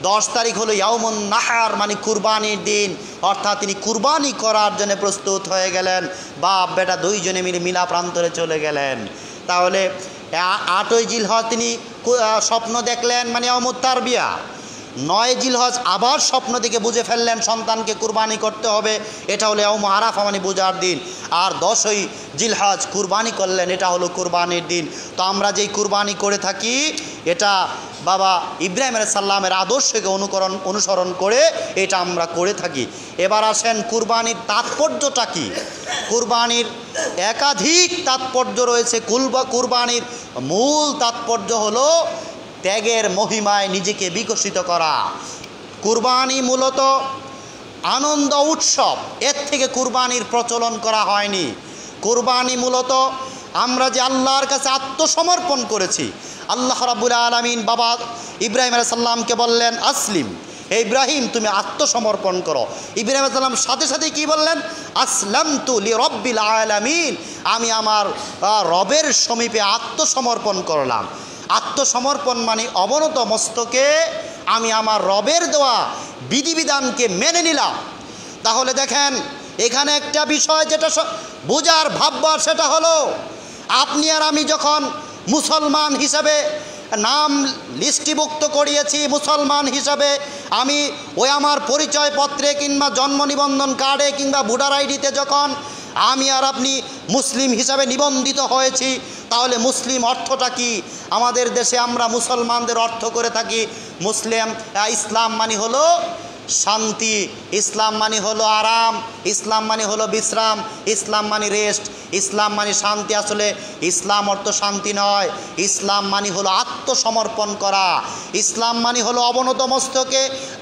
10 তারিখ হলো ইয়াউমুন নাহার মানে কুরবানির দিন, অর্থাৎ তিনি কুরবানি করার জন্য প্রস্তুত হয়ে গেলেন। বাপ বেটা দুইজনে মিলে মিলা প্রান্তরে চলে গেলেন। তাহলে 8ই জিলহজ তিনি স্বপ্ন দেখলেন মানে ইয়াউমুত তারবিয়া। 9 জিলহজ আবার স্বপ্ন দেখে বুঝে ফেললেন সন্তানকে কুরবানি করতে হবে, এটা হলো ইয়াউম আরাফা মানে বুঝার দিন। আর 10ই জিলহজ কুরবানি করলেন, এটা হলো কুরবানির দিন। তো আমরা যেই কুরবানি করে থাকি এটা বাবা ইব্রাহিম আলাইহিস সালামের আদর্শকে অনুসরণ করে এটা আমরা করে থাকি। এবার আসেন কুরবানির তাৎপর্যটা কি? কুরবানির একাধিক তাৎপর্য রয়েছে। কুরবানির মূল তাৎপর্য হলো ত্যাগের মহিমায় নিজেকে বিকশিত করা। কুরবানি মূলত আনন্দ উৎসব, এর থেকে কুরবানির প্রচলন করা হয়নি। কুরবানি মূলত আমরা যে আল্লাহর কাছে আত্মসমর্পণ করেছি। আল্লাহ রাব্বুল আলামিন বাবা ইব্রাহিম আলাইহিস সালামকে বললেন আসলিম, হে ইব্রাহিম তুমি আত্মসমর্পণ করো। ইব্রাহিম আলাইহিস সালাম সাথে সাথে কি বললেন? আসলামতু লিরাব্বিল আলামিন, আমি আমার রবের সমীপে আত্মসমর্পণ করলাম। আত্মসমর্পণ মানে অবনত মস্তকে আমি আমার রবের দেওয়া বিধিবিধানকে মেনে নিলাম। তাহলে দেখেন এখানে একটা বিষয় যেটা বোঝার ভাববার, সেটা হলো আপনি আর আমি যখন মুসলমান হিসাবে নাম লিস্টিভুক্ত করিয়েছি, মুসলমান হিসাবে আমি ওই আমার পরিচয়পত্রে কিংবা জন্ম নিবন্ধন কার্ডে কিংবা ভোটার আইডিতে যখন আমি আর আপনি মুসলিম হিসাবে নিবন্ধিত হয়েছি, তাহলে মুসলিম অর্থটা কি? আমাদের দেশে আমরা মুসলমানদের অর্থ করে থাকি ইসলাম মানে হলো শান্তি, ইসলাম মানে হলো আরাম, ইসলাম মানে হলো বিশ্রাম, ইসলাম মানে রেস্ট, ইসলাম মানে শান্তি। আসলে ইসলাম অর্থ শান্তি নয়, ইসলাম মানে হলো আত্মসমর্পণ করা। ইসলাম মানে হলো অবনত মস্তকে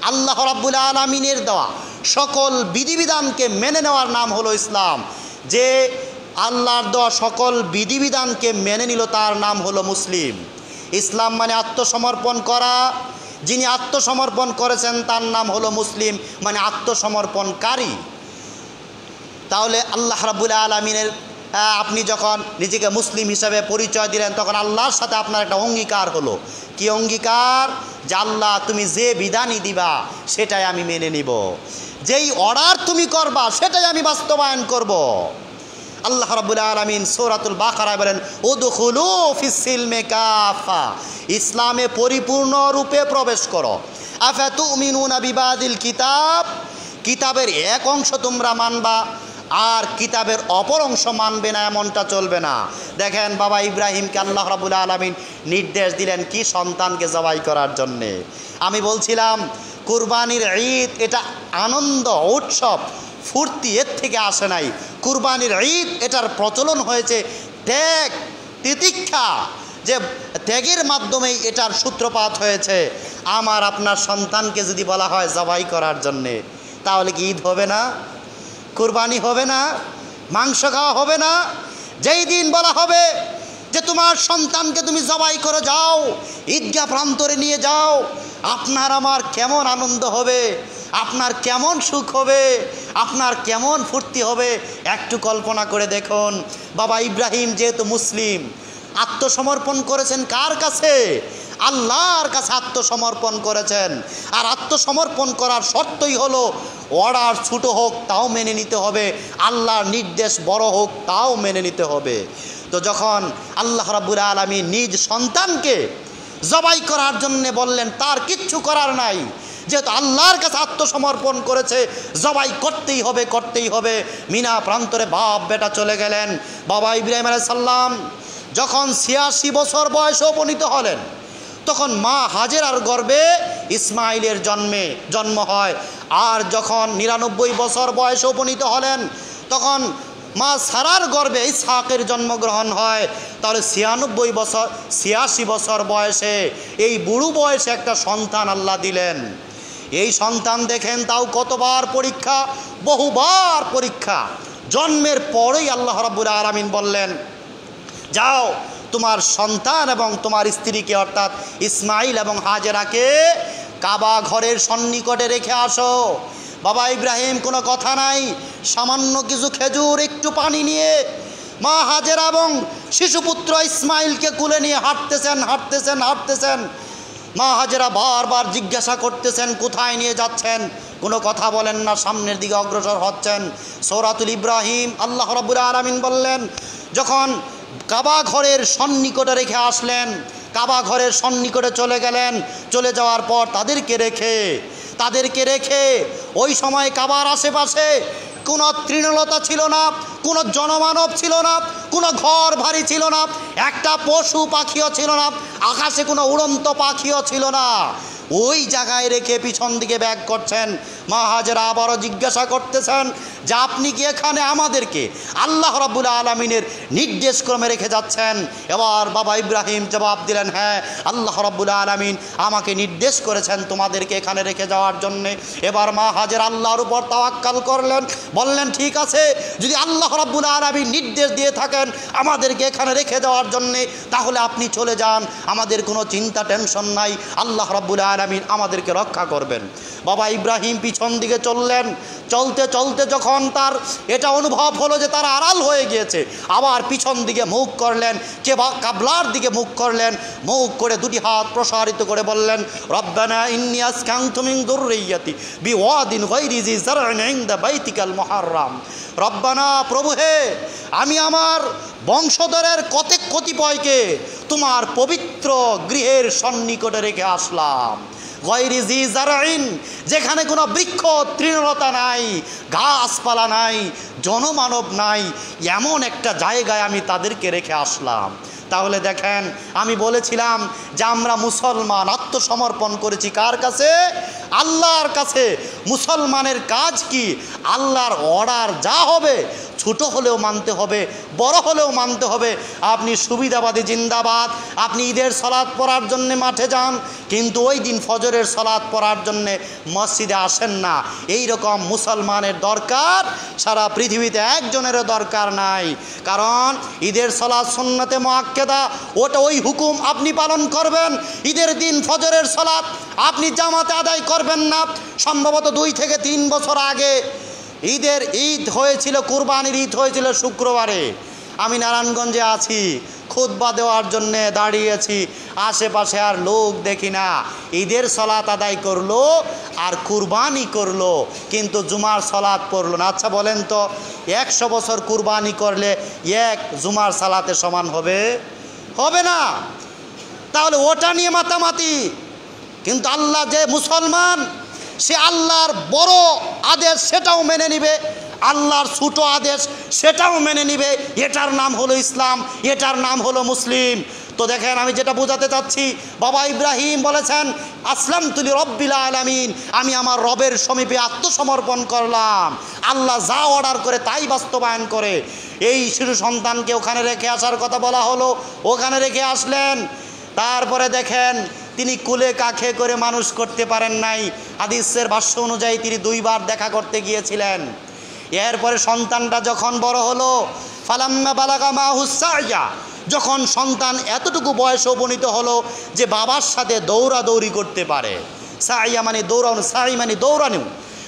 আল্লাহ রাব্বুল আলামিনের দেওয়া সকল বিধিবিধানকে মেনে নেওয়ার নাম হলো ইসলাম। যে আল্লাহর দেওয়া সকল বিধিবিধানকে মেনে নিল তার নাম হলো মুসলিম। ইসলাম মানে আত্মসমর্পণ করা, যিনি আত্মসমর্পণ করেছেন তার নাম হলো মুসলিম মানে আত্মসমর্পণকারী। তাহলে আল্লাহ রাব্বুল আলামিনের আপনি যখন নিজেকে মুসলিম হিসাবে পরিচয় দিলেন, তখন আল্লাহর সাথে আপনার একটা অঙ্গীকার হলো। কি অঙ্গীকার? যে আল্লাহ তুমি যে বিধানই দিবা সেটাই আমি মেনে নিব, যেই অর্ডার তুমি করবা সেটাই আমি বাস্তবায়ন করব। আল্লাহ রাব্বুল আলামিন সূরাতুল বাকারায় বলেন উদখুলু ফিস সিলমি কাফা, ইসলামে পরিপূর্ণ রূপে প্রবেশ করো। আফাতুমিনুনা বিবাদিল কিতাব, কিতাবের এক অংশ তোমরা মানবা আর কিতাবের অপর অংশ মানবে না, এমনটা চলবে না। দেখেন বাবা ইব্রাহিমকে আল্লাহ রাব্বুল আলামিন নির্দেশ দিলেন কি? সন্তানকে জবাই করার জন্যে। আমি বলছিলাম কুরবানির ঈদ এটা আনন্দ উৎসব ফুর্তি, এর থেকে আসে নাই। কুরবানির ঈদ এটার প্রচলন হয়েছে ত্যাগ তিতিক্ষা, যে ত্যাগের মাধ্যমেই এটার সূত্রপাত হয়েছে। আমার আপনার সন্তানকে যদি বলা হয় জবাই করার জন্যে, তাহলে কি ঈদ হবে না? কুরবানি হবে না? মাংস খাওয়া হবে না? যেই দিন বলা হবে যে তোমার সন্তানকে তুমি জবাই করে যাও, ঈদগাহ প্রান্তরে নিয়ে যাও, আপনার আমার কেমন আনন্দ হবে, আপনার কেমন সুখ হবে, আপনার কেমন ফুর্তি হবে, একটু কল্পনা করে দেখুন। বাবা ইব্রাহিম যেহেতু মুসলিম, আত্মসমর্পণ করেছেন কার কাছে? আল্লাহর কাছে আত্মসমর্পণ করেছেন। আর আত্মসমর্পণ করার শর্তই হলো অর্ডার ছোটো হোক তাও মেনে নিতে হবে, আল্লাহর নির্দেশ বড় হোক তাও মেনে নিতে হবে। তো যখন আল্লাহ রাব্বুল আলামিন নিজ সন্তানকে জবাই করার জন্য বললেন, তার কিচ্ছু করার নাই, যেহেতু আল্লাহর কাছে আত্মসমর্পণ করেছে, জবাই করতেই হবে করতেই হবে। মিনা প্রান্তরে বাপ বেটা চলে গেলেন। বাবা ইব্রাহিম আলাইহিস সালাম যখন 86 বছর বয়সে উপনীত হলেন, তখন মা হাজেরার গর্ভে ইসমাইলের জন্ম হয়। আর যখন 99 বছর বয়সে উপনীত হলেন, তখন মা সারার গর্ভে ইসহাকের জন্মগ্রহণ হয়। তাহলে 86 বছর বয়সে, এই বুড়ো বয়সে একটা সন্তান আল্লাহ দিলেন। এই সন্তান দেখেন তাও কতবার পরীক্ষা, বহুবার পরীক্ষা। জন্মের পরেই আল্লাহ রাব্বুল আলামিন বললেন, যাও তোমার সন্তান এবং তোমার স্ত্রীকে অর্থাৎ ইসমাইল এবং হাজেরাকে কাবা ঘরের সন্নিকটে রেখে আসো। বাবা ইব্রাহিম কোনো কথা নাই, সামান্য কিছু খেজুর একটু পানি নিয়ে মা হাজেরা এবং শিশুপুত্র ইসমাইলকে কুলে নিয়ে হাঁটতেছেন। মা হাজেরা বারবার জিজ্ঞাসা করতেছেন কোথায় নিয়ে যাচ্ছেন, কোনো কথা বলেন না, সামনের দিকে অগ্রসর হচ্ছেন। সূরাতুল ইব্রাহিম আল্লাহ রাব্বুল আলামিন বললেন, যখন কাবা ঘরের সন্নিকটে রেখে আসলেন, কাবা ঘরের সন্নিকটে চলে গেলেন। চলে যাওয়ার পর তাদেরকে রেখে ওই সময় কাবার আশেপাশে কোনো তৃণলতা ছিল না, কোনো জনমানব ছিল না, কোনো ঘর বাড়ি ছিল না, একটা পশু পাখিও ছিল না, আকাশে কোনো উড়ন্ত পাখিও ছিল না। ওই জায়গায় রেখে পিছন দিকে ব্যাক করছেন। মা হাজেরা আবারও জিজ্ঞাসা করতেছেন যে আপনি কি এখানে আমাদেরকে আল্লাহ রাব্বুল আলামিনের নির্দেশ ক্রমে রেখে যাচ্ছেন? এবার বাবা ইব্রাহিম জবাব দিলেন, হ্যাঁ, আল্লাহ রাব্বুল আলামিন আমাকে নির্দেশ করেছেন তোমাদেরকে এখানে রেখে যাওয়ার জন্যে। এবার মা হাজেরা আল্লাহর উপর তাওয়াক্কাল করলেন, বললেন ঠিক আছে, যদি আল্লাহ রাব্বুল আলামিন নির্দেশ দিয়ে থাকেন আমাদেরকে এখানে রেখে যাওয়ার জন্যে, তাহলে আপনি চলে যান, আমাদের কোনো চিন্তা টেনশন নাই, আল্লাহ রাব্বুল আলামিন আমাদেরকে রক্ষা করবেন। বাবা ইব্রাহিম পিছন দিকে চললেন। চলতে চলতে যখন তার এটা অনুভব হলো যে তার আড়াল হয়ে গিয়েছে, আবার পিছন দিকে মুখ করলেন, কাবলার দিকে মুখ করলেন। মুখ করে দুটি হাত প্রসারিত করে বললেন, রব্বানা ইন্নী আসকানতু মিন যুররিয়্যাতি বিওয়াদিন গায়রি জি যারইন ইনদা বাইতিকাল মুহাররাম। রব্বানা, প্রভু হে, আমি আমার বংশধরের কতিপয়কে তোমার পবিত্র গৃহের সন্নিকটে রেখে আসলাম। গায়রি জি যারইন, যেখানে কোনো বৃক্ষ তৃণলতা নাই, গাছপালা নাই, জনমানব নাই, এমন একটা জায়গায় আমি তাদেরকে রেখে আসলাম। তাহলে দেখেন, আমি বলেছিলাম যে আমরা মুসলমান আত্মসমর্পণ করেছি কার কাছে? আল্লাহর কাছে। মুসলমানের কাজ কি? আল্লাহর অর্ডার যা হবে, ছোট হলেও মানতে হবে, বড় হলেও মানতে হবে। আপনি সুবিধাবাদী জিন্দাবাদ, আপনি ঈদের সালাত পড়ার জন্যে মাঠে যান, কিন্তু ওই দিন ফজরের সালাত পড়ার জন্যে মসজিদে আসেন না। এই রকম মুসলমানের দরকার সারা পৃথিবীতে একজনেরও দরকার নাই। কারণ ঈদের সালাত সুন্নতে মুআক্কাদা, ওটা ওই হুকুম আপনি পালন করবেন। ঈদের দিন ফজরের সালাত আপনি জামাতে আদায় করবেন না। সম্ভবত 2 থেকে 3 বছর আগে ঈদ হয়েছিল, কুরবানির ঈদ হয়েছিল শুক্রবারে। আমি নারায়ণগঞ্জে আছি, খুতবা দেওয়ার জন্যে দাঁড়িয়েছি, আশেপাশে আর লোক দেখি না। ঈদের সালাত আদায় করলো আর কুরবানি করলো, কিন্তু জুমার সালাত পড়লো না। আচ্ছা বলেন তো, 100 বছর কুরবানি করলে এক জুমার সালাতে সমান হবে? হবে না। তাহলে ওটা নিয়ে মাতামাতি। কিন্তু আল্লাহ যে মুসলমান, সে আল্লাহর বড় আদেশ সেটাও মেনে নিবে, আল্লাহর ছোট আদেশ সেটাও মেনে নিবে। এটার নাম হলো ইসলাম, এটার নাম হলো মুসলিম। তো দেখেন, আমি যেটা বোঝাতে চাচ্ছি, বাবা ইব্রাহিম বলেছেন আসলামতু লিরাব্বিল আলামিন, আমি আমার রবের সমীপে আত্মসমর্পণ করলাম। আল্লাহ যা অর্ডার করে তাই বাস্তবায়ন করে। এই শিশু সন্তানকে ওখানে রেখে আসার কথা বলা হলো, ওখানে রেখে আসলেন। তারপরে দেখেন, তিনি কুলে কাখে করে মানুষ করতে পারেন নাই। হাদিসের ভাষ্য অনুযায়ী তিনি 2 বার দেখা করতে গিয়েছিলেন। এরপরে সন্তানটা যখন বড় হলো, ফালাম্মা বালাগা মাহুস সাইয়া, যখন সন্তান এতটুকু বয়সে উপনীত হলো যে বাবার সাথে দৌড়াদৌড়ি করতে পারে, সাইয়া মানে দৌড়ানো, সাই মানে দৌড়ানো,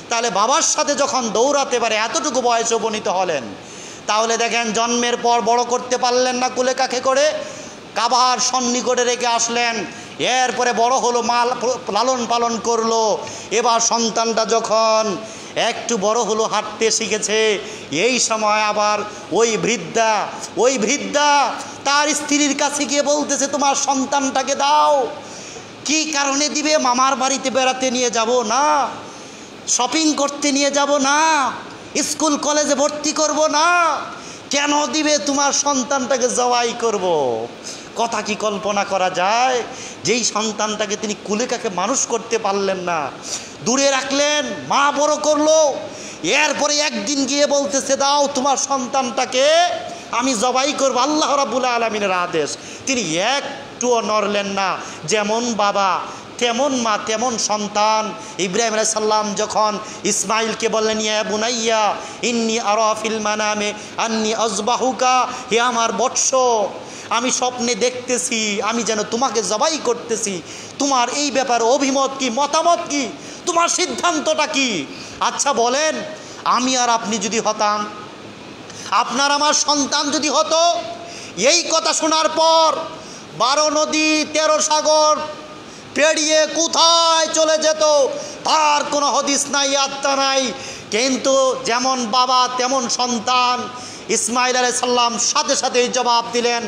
তাহলে বাবার সাথে যখন দৌড়াতে পারে এতটুকু বয়সে উপনীত হলেন, তাহলে দেখেন জন্মের পর বড় করতে পারলেন না কুলে কাখে করে, কাবার সন্নিকটে রেখে আসলেন। এরপরে বড় হলো, লালন পালন করলো। এবার সন্তানটা যখন একটু বড় হলো, হাঁটতে শিখেছে, এই সময় আবার ওই বৃদ্ধা তার স্ত্রীর কাছে গিয়ে বলতেছে তোমার সন্তানটাকে দাও। কি কারণে দিবে? মামার বাড়িতে বেড়াতে নিয়ে যাব না, শপিং করতে নিয়ে যাব না, স্কুল কলেজে ভর্তি করব না, কেন দিবে? তোমার সন্তানটাকে জবাই করব। কথা কি কল্পনা করা যায়? যেই সন্তানটাকে তিনি কুলে কাকে মানুষ করতে পারলেন না, দূরে রাখলেন, মা বড় করলো, এরপরে একদিন গিয়ে বলতেছে দাও তোমার সন্তানটাকে আমি জবাই করব। আল্লাহ রাব্বুল আলামিনের আদেশ, তিনি একটুও নড়লেন না। যেমন বাবা তেমন মা তেমন সন্তান। ইব্রাহিম আলাইহিস সালাম যখন ইসমাইলকে বললেন ইয়া বুনাইয়া ইন্নী আরা ফিল মানামে আন্নী আযবাহুকা, হে আমার বৎস, আমি স্বপ্নে দেখতেছি আমি যেন তোমাকে জবাই করতেছি। তোমার এই ব্যাপারে অভিমত কি, মতামত কি, তোমার সিদ্ধান্তটা কি? আচ্ছা বলেন, আমি আর আপনি যদি হতাম, আপনার আমার সন্তান যদি হতো, এই কথা শোনার পর 12 নদী 13 সাগর পেরিয়ে কোথায় চলে যেত তার কোনো হদিস নাই, আত্মা নাই। কিন্তু যেমন বাবা তেমন সন্তান। ইসমাইল আলাইহিস সালাম সাথে সাথেই জবাব দিলেন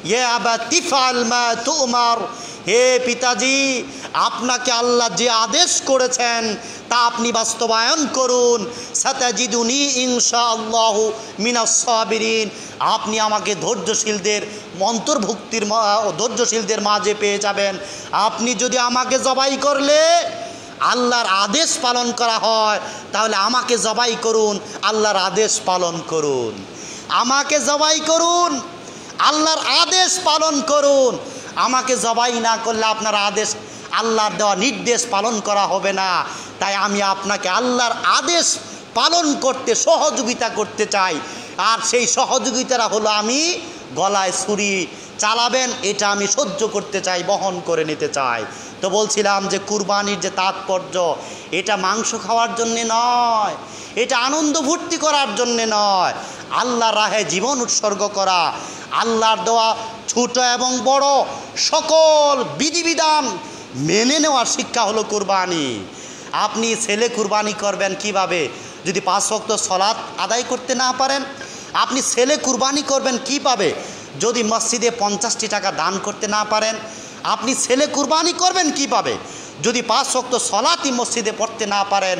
ইয়া আবা তিফআল মা তুমার, হে পিতাজি, আপনাকে আল্লাহ যে আদেশ করেছেন তা আপনি বাস্তবায়ন করুন। সাতাজিদুনি ইনশাআল্লাহু মিনাস সাবিরিন, আপনি আমাকে ধৈর্যশীলদের মাঝে পেয়ে যাবেন। আপনি যদি আমাকে জবাই করলে আল্লাহর আদেশ পালন করা হয়, তাহলে আমাকে জবাই করুন, আল্লাহর আদেশ পালন করুন। আমাকে জবাই করুন, আল্লাহর আদেশ পালন করুন। আমাকে জবাই না করলে আপনার আদেশ, আল্লাহর দেওয়া নির্দেশ পালন করা হবে না। তাই আমি আপনাকে আল্লাহর আদেশ পালন করতে সহযোগিতা করতে চাই। আর সেই সহযোগিতাটা হলো আমি গলায় ছুরি চালাবেন এটা আমি সহ্য করতে চাই, বহন করে নিতে চাই। তো বলছিলাম যে কুরবানির যে তাৎপর্য, এটা মাংস খাওয়ার জন্যে নয়, এটা আনন্দ ফুর্তি করার জন্যে নয়, আল্লাহর রাহে জীবন উৎসর্গ করা, আল্লাহর দেওয়া ছোট এবং বড় সকল বিধিবিধান মেনে নেওয়ার শিক্ষা হলো কুরবানি। আপনি ছেলে কুরবানি করবেন কিভাবে? যদি 5 ওয়াক্ত সালাত আদায় করতে না পারেন, আপনি ছেলে কুরবানি করবেন কিভাবে? যদি মসজিদে 50টি টাকা দান করতে না পারেন, আপনি ছেলে কুরবানি করবেন কিভাবে? যদি 5 ওয়াক্ত সালাতই মসজিদে পড়তে না পারেন,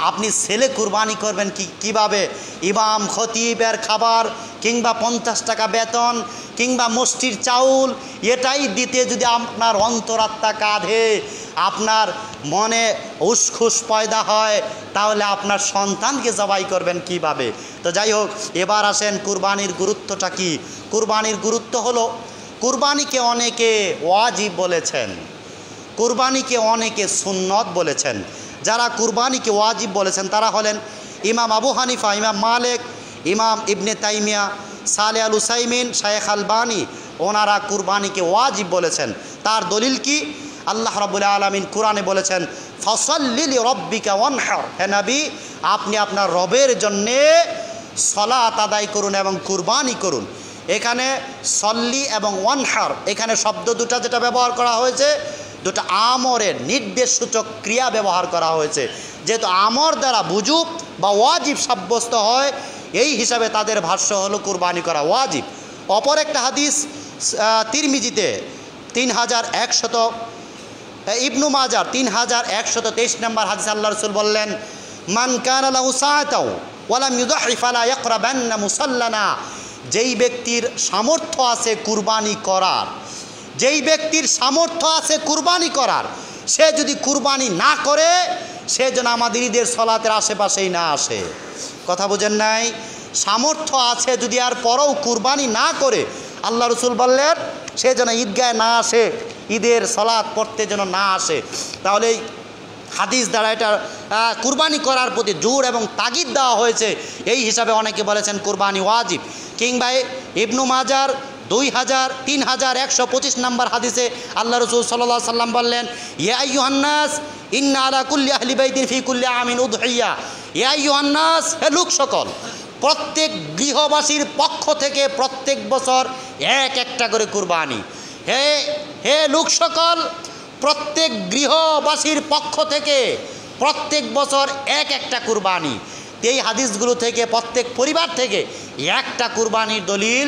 আপনি ছেলে কুরবানি করবেন কিভাবে? ইমাম খতিবের খাবার কিংবা 50 টাকা বেতন কিংবা মসজিদ চাউল এটাই দিতে যদি আপনার অন্তরাত্মা কাঁধে, আপনার মনে উসখুস পয়দা হয়, তাহলে আপনার সন্তানকে জবাই করবেন কিভাবে? তো যাই হোক, এবার আসেন কুরবানির গুরুত্বটা কি। কুরবানির গুরুত্ব হলো, কুরবানিকে অনেকে ওয়াজিব বলেছেন, কুরবানিকে অনেকে সুন্নত বলেছেন। যারা কুরবানিকে ওয়াজিব বলেছেন তারা হলেন ইমাম আবু হানিফা, ইমাম মালিক, ইমাম ইবনে তাইমিয়া, সালেহ আল উসাইমিন, শায়েখ আলবানী, ওনারা কুরবানিকে ওয়াজিব বলেছেন। তার দলিল কি? আল্লাহ রাব্বুল আলামিন কোরআনে বলেছেন ফাসাল্লি লিরাব্বিকা ওয়ানহার, হে নবী আপনি আপনার রবের জন্যে সালাত আদায় করুন এবং কুরবানি করুন। এখানে সল্লি এবং ওয়ানহার, এখানে শব্দ দুটা যেটা ব্যবহার করা হয়েছে, দুটো আমরের নির্দেশসূচক ক্রিয়া ব্যবহার করা হয়েছে। যেহেতু আমর দ্বারা বুজুব বা ওয়াজিব সাব্যস্ত হয়, এই হিসাবে তাদের ভাষ্য হলো কুরবানি করা ওয়াজিব। অপর একটা হাদিস তিরমিজিতে 3100, ইবনু মাজার 3123 নম্বর হাদিস আল্লাহ রাসূল বললেন, মান কানা লাহু সাআতাও ওয়া লাম ইউদহি ফালা ইয়াকরাবান্না মুসাল্লানা। যেই ব্যক্তির সামর্থ্য আছে কুরবানি করার, যেই ব্যক্তির সামর্থ্য আছে কুরবানি করার, সে যদি কুরবানি না করে সে যেন আমাদের ঈদের সলাতের আশেপাশেই না আসে। কথা বুঝেন নাই? সামর্থ্য আছে যদি আর পরেও কুরবানি না করে, আল্লাহ রাসূল বললেন সে যেন ঈদগাহে না আসে, ঈদের সলাত পড়তে যেন না আসে। তাহলে এই হাদিস দ্বারা এটা কুরবানি করার প্রতি জোর এবং তাগিদ দেওয়া হয়েছে। এই হিসাবে অনেকে বলেছেন কুরবানি ওয়াজিব। কিংবা ইবনু মাজার 3125 নম্বর হাদিসে আল্লাহ রাসূল সাল্লাল্লাহু আলাইহি সাল্লাম বললেন, ইয়া আইয়ুহান নাস ইন্না আলা কুল্লি আহলি বাইতিন ফি কুল্লি আমিন উদহিয়া। ইয়া আইয়ুহান নাস, হে লোক সকল, প্রত্যেক গৃহবাসীর পক্ষ থেকে প্রত্যেক বছর এক একটা করে কুরবানি। হে লোক সকল, প্রত্যেক গৃহবাসীর পক্ষ থেকে প্রত্যেক বছর এক একটা কুরবানি। এই হাদিসগুলো থেকে প্রত্যেক পরিবার থেকে একটা কুরবানির দলিল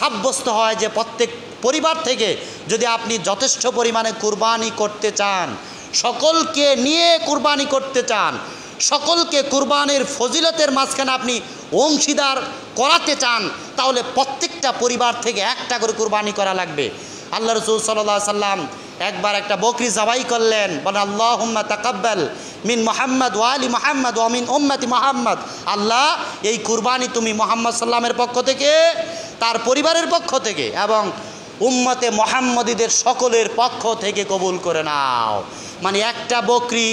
সাব্যস্ত হয় যে প্রত্যেক পরিবার থেকে যদি আপনি যথেষ্ট পরিমাণে কুরবানি করতে চান, সকলকে নিয়ে কুরবানি করতে চান, সকলকে কুরবানির ফজিলতের মাঝখানে আপনি অংশীদার করাতে চান, তাহলে প্রত্যেকটা পরিবার থেকে একটা করে কুরবানি করা লাগবে। আল্লাহ রাসূল সাল্লাল্লাহু আলাইহি সাল্লাম একবার একটা বকরি জবাই করলেন, বলেন আল্লাহুম্মা তাকাব্বাল মিন মুহাম্মদ ওয়া আলি মুহাম্মদ ওয়া মিন উম্মতি মুহাম্মদ। আল্লাহ, এই কুরবানি তুমি মুহাম্মদ সাল্লামের পক্ষ থেকে, তার পরিবারের পক্ষ থেকে এবং উম্মতে মুহাম্মদীদের সকলের পক্ষ থেকে কবুল করে নাও। মানে একটা বকরি,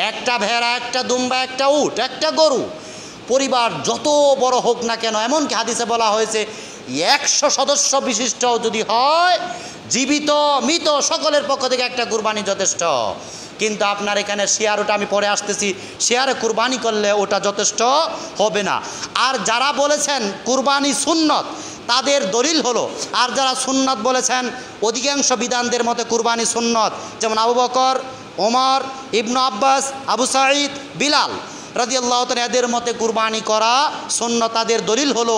একটা ভেড়া, একটা দুম্বা, একটা উট, একটা গরু, পরিবার যত বড় হোক না কেন, এমনকি হাদিসে বলা হয়েছে 100 সদস্য বিশিষ্ট যদি হয়, জীবিত মৃত সকলের পক্ষ থেকে একটা কুরবানি যথেষ্ট। কিন্তু আপনার এখানে শেয়ার, ওটা আমি পরে আসতেছি, শেয়ারে কুরবানি করলে ওটা যথেষ্ট হবে না। আর যারা বলেছেন কুরবানি সুন্নত, তাদের দলিল হলো, আর যারা সুন্নত বলেছেন অধিকাংশ বিধানদের মতে কুরবানি সুন্নত, যেমন আবু বকর, ওমর, ইবনু আব্বাস, আবু সাঈদ, বিলাল রাদিয়াল্লাহু তাআলা এদের মতে কুরবানি করা সুন্নত। তাদের দলিল হলো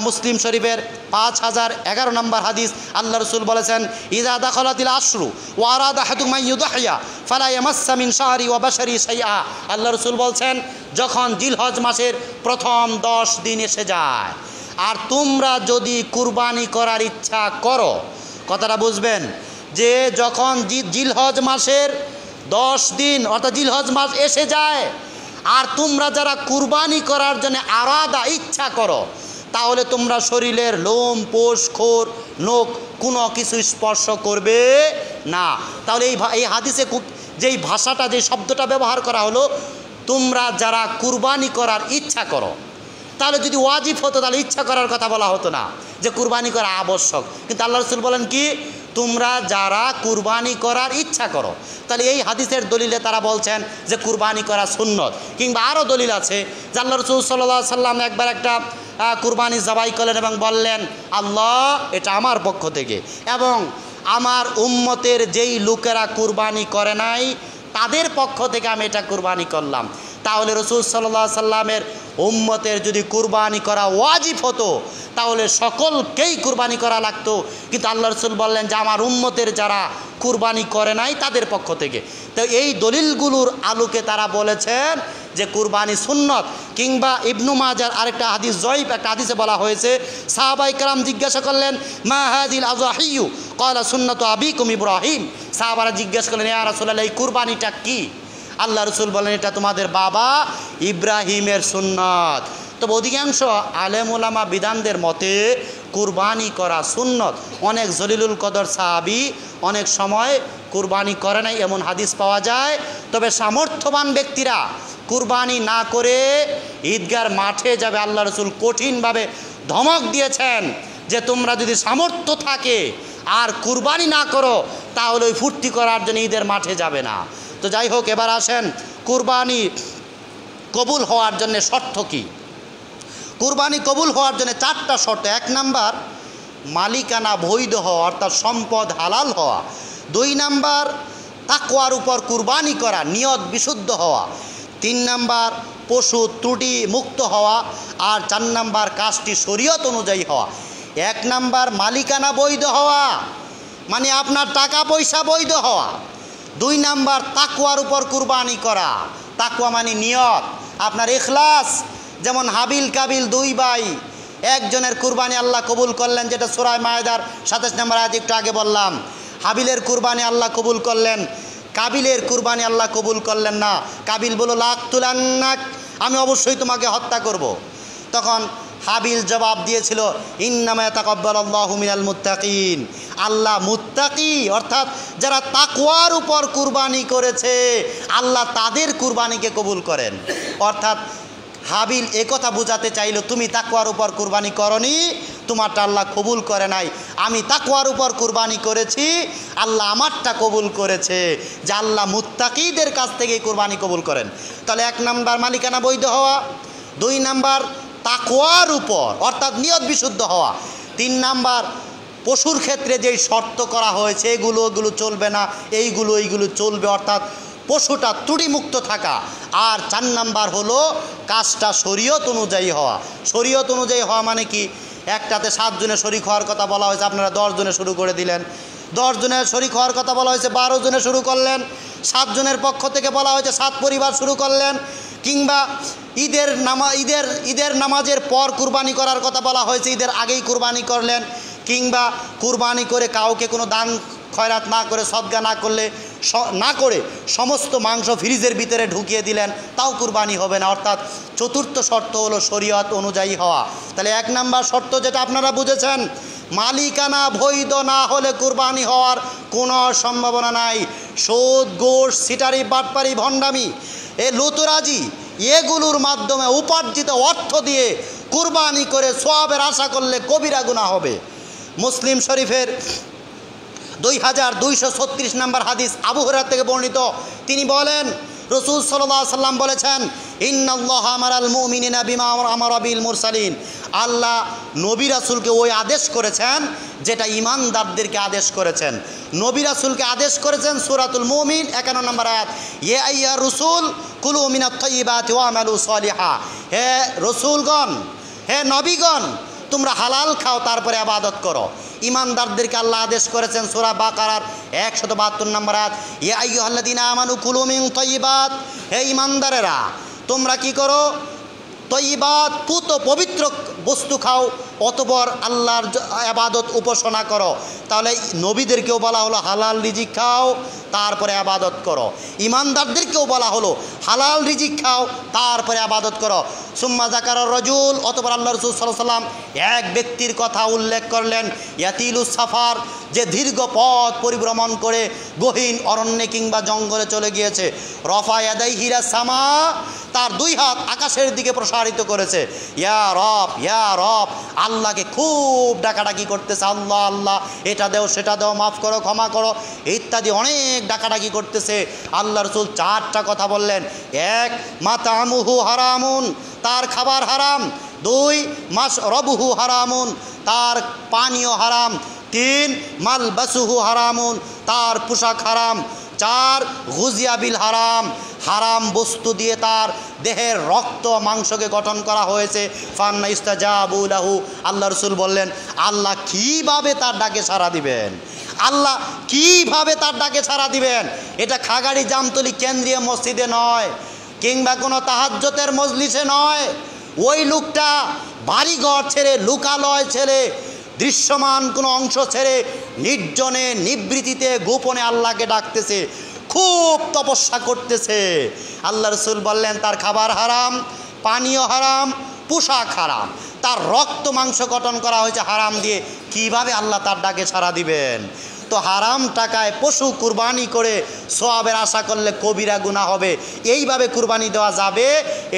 মুসলিম শরীফের 5011 নম্বর হাদিস। আল্লাহ রাসূল বলেছেন, ইযা দাখালাতিল আশরু ওয়া আরাদা আহাদুকুম আন ইউদহিয়া ফালা ইয়ামাসসা মিন শাহরি ওয়া বাশারি শাইআ। আল্লাহ রাসূল বলছেন, যখন জিলহজ মাসের প্রথম 10 দিন এসে যায় আর তোমরা যদি কুরবানি করার ইচ্ছা করো, কথাটা বুঝবেন, যে যখন জিলহজ মাসের 10 দিন অর্থাৎ জিলহজ মাস এসে যায় আর তোমরা যারা কুরবানি করার জন্য আরাদা ইচ্ছা করো, তাহলে তোমরা শরীরের লোম, পোষ, খোর, নখ কোনো কিছু স্পর্শ করবে না। তাহলে এই হাদিসে যেই ভাষাটা, যে শব্দটা ব্যবহার করা হলো, তোমরা যারা কুরবানি করার ইচ্ছা করো, তাহলে যদি ওয়াজিব হতো তাহলে ইচ্ছা করার কথা বলা হতো না, যে কুরবানি করা আবশ্যক। কিন্তু আল্লাহ রাসূল বলেন কি, তোমরা যারা কুরবানি করার ইচ্ছা করো। তাহলে এই হাদিসের দলিলে তারা বলছেন যে কুরবানি করা সুন্নত। কিংবা আরও দলিল আছে যে আল্লাহ রাসূল সাল্লাল্লাহু আলাইহি সাল্লাম একবার একটা কুরবানি জবাই করলেন এবং বললেন, আল্লাহ, এটা আমার পক্ষ থেকে এবং আমার উম্মতের যেই লোকেরা কুরবানি করে নাই তাদের পক্ষ থেকে আমি এটা কুরবানি করলাম। তাহলে রাসূল সাল্লাল্লাহু আলাইহি সাল্লামের উম্মতের যদি কুরবানি করা ওয়াজিব হতো তাহলে সকলকেই কুরবানি করা লাগতো। কিন্তু আল্লাহ রাসূল বললেন যে আমার উম্মতের যারা কুরবানি করে নাই তাদের পক্ষ থেকে। তো এই দলিলগুলোর আলোকে তারা বলেছেন যে কুরবানি সুন্নত। কিংবা ইবনু মাজার আরেকটা হাদিস, জয়ীফ একটা হাদিসে বলা হয়েছে, সাহাবায়ে কেরাম জিজ্ঞাসা করলেন, মা হাযিল আযহাইয়ু ক্বালা সুন্নাতু আবিকুম ইব্রাহিম। সাহাবারা জিজ্ঞাসা করলেন, ইয়া রাসূলুল্লাহ, এই কুরবানিটা কি? আল্লাহ রাসূল বলেন, এটা তোমাদের বাবা ইব্রাহিমের সুন্নত। তবে অধিকাংশ আলেম ওলামা বিধানদের মতে কুরবানি করা সুন্নত। অনেক জলিলুল কদর সাহাবী অনেক সময় কুরবানি করে নাই এমন হাদিস পাওয়া যায়। তবে সামর্থ্যবান ব্যক্তিরা কুরবানি না করে ঈদগার মাঠে যাবে। আল্লাহ রাসূল কঠিনভাবে ধমক দিয়েছেন যে তোমরা যদি সামর্থ্য থাকে আর কুরবানি না করো তাহলে ওই ফুর্তি করার জন্য ঈদের মাঠে যাবে না। তো যাই হোক, এবার আসেন কুরবানি কবুল হওয়ার জন্য শর্ত কী? কুরবানি কবুল হওয়ার জন্য 4টা শর্ত। 1 নাম্বার, মালিকানা বৈধ হওয়া অর্থাৎ সম্পদ হালাল হওয়া। 2 নাম্বার, তাকওয়ার উপর কুরবানি করা, নিয়ত বিশুদ্ধ হওয়া। 3 নাম্বার, পশু ত্রুটি মুক্ত হওয়া, আর 4 নাম্বার কাজটি শরীয়ত অনুযায়ী হওয়া। 1 নাম্বার মালিকানা বৈধ হওয়া, মানে আপনার টাকা পয়সা বৈধ হওয়া। 2 নাম্বার তাকওয়ার উপর কুরবানি করা। তাকওয়া মানে নিয়ত, আপনার ইখলাস। যেমন হাবিল কাবিল 2 ভাই, একজনের কুরবানি আল্লাহ কবুল করলেন, যেটা সূরা মায়েদার 27 নম্বর আয়াত একটু আগে বললাম। হাবিলের কুরবানি আল্লাহ কবুল করলেন, কাবিলের কুরবানি আল্লাহ কবুল করলেন না। কাবিল বলল লাকতুলান্নাক, আমি অবশ্যই তোমাকে হত্যা করব। তখন হাবিল জবাব দিয়েছিল ইন্নামা ইয়াতাকাব্বালুল্লাহু মিনাল মুত্তাকিন, আল্লাহ মুত্তাকি অর্থাৎ যারা তাকওয়ার উপর কুরবানি করেছে আল্লাহ তাদের কুরবানিকে কবুল করেন। অর্থাৎ হাবিল একথা বোঝাতে চাইল, তুমি তাকওয়ার উপর কুরবানি করনি, তোমারটা আল্লাহ কবুল করে নাই। আমি তাকওয়ার উপর কুরবানি করেছি, আল্লাহ আমারটা কবুল করেছে, যে আল্লাহ মুত্তাকিদের কাছ থেকে কুরবানি কবুল করেন। তাহলে 1 নাম্বার মালিকানা বৈধ হওয়া, 2 নাম্বার তাকওয়ার উপর অর্থাৎ নিয়ত বিশুদ্ধ হওয়া, 3 নাম্বার পশুর ক্ষেত্রে যেই শর্ত করা হয়েছে এগুলো চলবে না, এইগুলো চলবে, অর্থাৎ পশুটা ত্রুটিমুক্ত থাকা। আর 4 নাম্বার হলো কাজটা শরীয়ত অনুযায়ী হওয়া। শরীয়ত অনুযায়ী হওয়া মানে কি, একটাতে 7 জনে শরীক হওয়ার কথা বলা হয়েছে, আপনারা 10 জনে শুরু করে দিলেন। 10 জনের শরীক হওয়ার কথা বলা হয়েছে, 12 জনে শুরু করলেন। 7 জনের পক্ষ থেকে বলা হয়েছে 7 পরিবার শুরু করলেন। কিংবা ঈদের নামাজের পর কুরবানি করার কথা বলা হয়েছে, ঈদের আগেই কুরবানি করলেন। কিংবা কুরবানি করে কাউকে কোনো দান খয়রাত না করে, সদকা না করে সমস্ত মাংস ফ্রিজের ভিতরে ঢুকিয়ে দিলেন, তাও কুরবানি হবে না। অর্থাৎ 4র্থ শর্ত হলো শরীয়ত অনুযায়ী হওয়া। তাহলে 1 নাম্বার শর্ত যেটা আপনারা বুঝেছেন, মালিকানা বৈধ না হলে কুরবানি হওয়ার কোনো সম্ভাবনা নাই। সুদ, ঘুষ, সিটারি, বাটপারি, ভণ্ডামি, লুতুরাজি, এগুলোর মাধ্যমে উপার্জিত অর্থ দিয়ে কুরবানি করে সওয়াবের আশা করলে কবিরা গুনাহ হবে। মুসলিম শরীফের 2236 নম্বর হাদিস আবু হুরায়রা থেকে বর্ণিত, তিনি বলেন রাসূল সাল্লাল্লাহু আলাইহি সাল্লাম বলেছেন ইন্নাল্লাহা আমারাল মুমিনিনা বিমা আমারা বিল মুরসালিন, আল্লাহ নবী রাসূলকে ওই আদেশ করেছেন যেটা ঈমানদারদেরকে আদেশ করেছেন। নবী রাসূলকে আদেশ করেছেন সূরাতুল মুমিন 51 নম্বর আয়াত, ইয়া আইয়ুহার রাসূল কুলু মিনাত তাইয়্যিবাতি ওয়া আমালু সলিহা, হে রাসূলগণ, হে নবীগণ, তোমরা হালাল খাও তারপরে ইবাদত করো। ঈমানদারদেরকে আল্লাহ আদেশ করেছেন সূরা বাকারার 172 নম্বর আয়াত, ইয়া আইয়ুহাল্লাযীনা আমানু কুলু মিন তাইয়্যিবাত, হে ঈমানদারেরা তোমরা কি করো, তয়্যিবাত পুত পবিত্র বস্তু খাও, অতঃপর আল্লাহর ইবাদত উপাসনা করো। তাহলে নবীদেরকেও বলা হলো হালাল রিজিক খাও তারপরে ইবাদত করো, ঈমানদারদেরকেও বলা হলো হালাল রিজিক খাও তারপরে ইবাদত করো। সুম্মা যাকারার রাজুল, অতঃপর আল্লাহ রাসূল সাল্লাল্লাহু আলাইহি সাল্লাম এক ব্যক্তির কথা উল্লেখ করলেন, ইয়াতিলুস সাফার, যে দীর্ঘ পথ পরিভ্রমণ করে গহীন অরণ্যে কিংবা জঙ্গলে চলে গিয়েছে। রফা ইয়াদাইহি ইলা সামা, তার 2 হাত আকাশের দিকে প্রসারিত করেছে। ইয়া রব, আল্লাহকে খুব ডাকাডাকি করতেছে, আল্লাহ আল্লাহ, এটা দেও সেটা দেও, মাফ করো, ক্ষমা করো, ইত্যাদি অনেক ডাকাডাকি করতেছে। আল্লাহ রাসূল 4টা কথা বললেন। 1, মাতামুহু হারামুন, তার খাবার হারাম। 2, মাশরাবুহু হারামুন, তার পানীয় হারাম। 3, মালবাসুহু হারামুন, তার পোশাক হারাম। 4, গুজিয়া বিল হারাম, হারাম বস্তু দিয়ে তার দেহের রক্ত মাংসকে গঠন করা হয়েছে। ফান্না ইস্তাজাবু লাহু, আল্লাহ রাসূল বললেন আল্লাহ কিভাবে তার ডাকে সাড়া দিবেন, আল্লাহ কিভাবে তার ডাকে সাড়া দিবেন। এটা খাগাড়ি জামতলি কেন্দ্রীয় মসজিদে নয়, কিংবা কোনো তাহাজ্জুদের মজলিসে নয়। ওই লোকটা বাড়িঘর ছেড়ে, লোকালয় ছেড়ে, দৃশ্যমান কোনো অংশ ছেড়ে নির্জনে নিবৃত্তিতে গোপনে আল্লাহকে ডাকতেছে, খুব তপস্যা করতেছে। আল্লাহ রাসূল বললেন তার খাবার হারাম, পানীয় হারাম, পোশাক হারাম, তার রক্ত মাংস গঠন করা হয়েছে হারাম দিয়ে। কিভাবে আল্লাহ তার ডাকে সাড়া দিবেন? তো হারাম টাকায় পশু কুরবানি করে সওয়াবের আশা করলে কবিরা গুনাহ হবে। এইভাবে কুরবানি দেওয়া যাবে,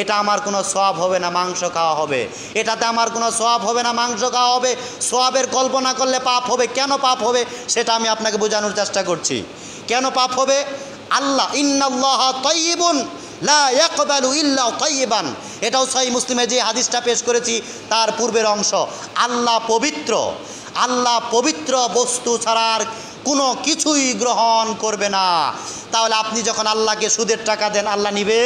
এটা আমার কোনো সওয়াব হবে না, মাংস খাওয়া হবে। এটাতে আমার কোনো সওয়াব হবে না, মাংস খাওয়া হবে। সওয়াবের কল্পনা করলে পাপ হবে। কেন পাপ হবে সেটা আমি আপনাকে বোঝানোর চেষ্টা করছি। কেন পাপ হবে? আল্লাহ ইন্নাল্লাহা তাইয়্যিবুন লা ইয়াকবালু ইল্লা তাইয়্যিবান, এটাও সহিহ মুসলিমে যে হাদিসটা পেশ করেছি তার পূর্বের অংশ। আল্লাহ পবিত্র, আল্লাহ পবিত্র বস্তু ছাড়া আর কোনো কিছুই গ্রহণ করবে না। তাহলে আপনি যখন আল্লাহকে সুদের টাকা দেন আল্লাহ নিবে?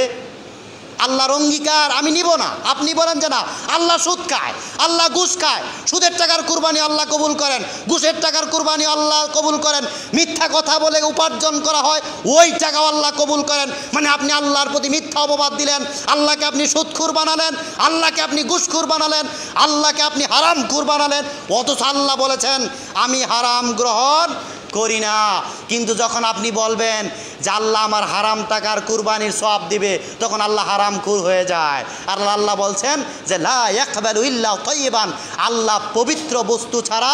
আল্লাহর অঙ্গীকার আমি নিব না। আপনি বলেন যে না, আল্লাহ সুদ খায়, আল্লাহ ঘুষ খায়, সুদের টাকার কুরবানি আল্লাহ কবুল করেন, ঘুষের টাকার কুরবানি আল্লাহ কবুল করেন, মিথ্যা কথা বলে উপার্জন করা হয় ওই টাকাও আল্লাহ কবুল করেন। মানে আপনি আল্লাহর প্রতি মিথ্যা অপবাদ দিলেন, আল্লাহকে আপনি সুদখোর বানালেন, আল্লাহকে আপনি ঘুষখোর বানালেন, আল্লাহকে আপনি হারামখোর বানালেন। অথচ আল্লাহ বলেছেন আমি হারাম গ্রহণ করি না। কিন্তু যখন আপনি বলবেন যে আল্লাহ আমার হারাম টাকার কুরবানির সওয়াব দিবে, তখন আল্লাহ হারামখোর হয়ে যায়। আর আল্লাহ বলছেন যে লা ইয়াকবালু ইল্লা তাইয়িবান, আল্লাহ পবিত্র বস্তু ছাড়া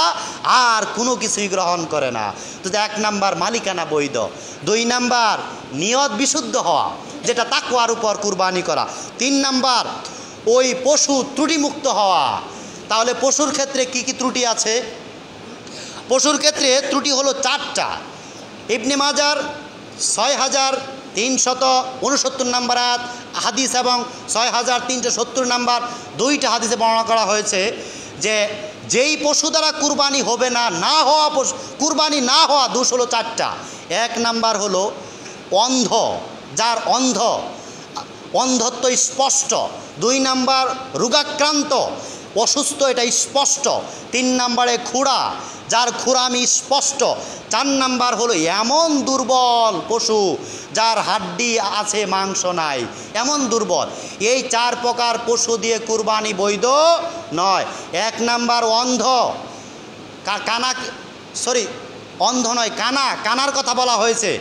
আর কোনো কিছুই গ্রহণ করে না। তো 1 নাম্বার মালিকানা বৈধ, 2 নাম্বার নিয়ত বিশুদ্ধ হওয়া, যেটা তাকওয়ার উপর কুরবানি করা, 3 নাম্বার ওই পশু ত্রুটিমুক্ত হওয়া। তাহলে পশুর ক্ষেত্রে কি কি ত্রুটি আছে? পশুর ক্ষেত্রে ত্রুটি হলো 4টা। ইবনে মাজার 6369 নম্বর আয়াত হাদিস এবং 6370 নম্বর 2টা হাদিসে বর্ণনা করা হয়েছে যে যেই পশু দ্বারা কুরবানি হবে না, না হওয়া পশু, কুরবানি না হওয়া দোষ হলো 4টা। 1 নাম্বার হলো অন্ধ, যার অন্ধত্ব স্পষ্ট। 2 নাম্বার রোগাক্রান্ত, অসুস্থ, এটা স্পষ্ট। 3 নাম্বারে খুড়া, যার খুরামি স্পষ্ট। 4 নাম্বার হলো এমন দুর্বল পশু যার হাড্ডি আছে মাংস নাই, এমন দুর্বল। এই 4 প্রকার পশু দিয়ে কুরবানি বৈধ নয়। 1 নাম্বার অন্ধ, অন্ধ নয়, কানার কথা বলা হয়েছে।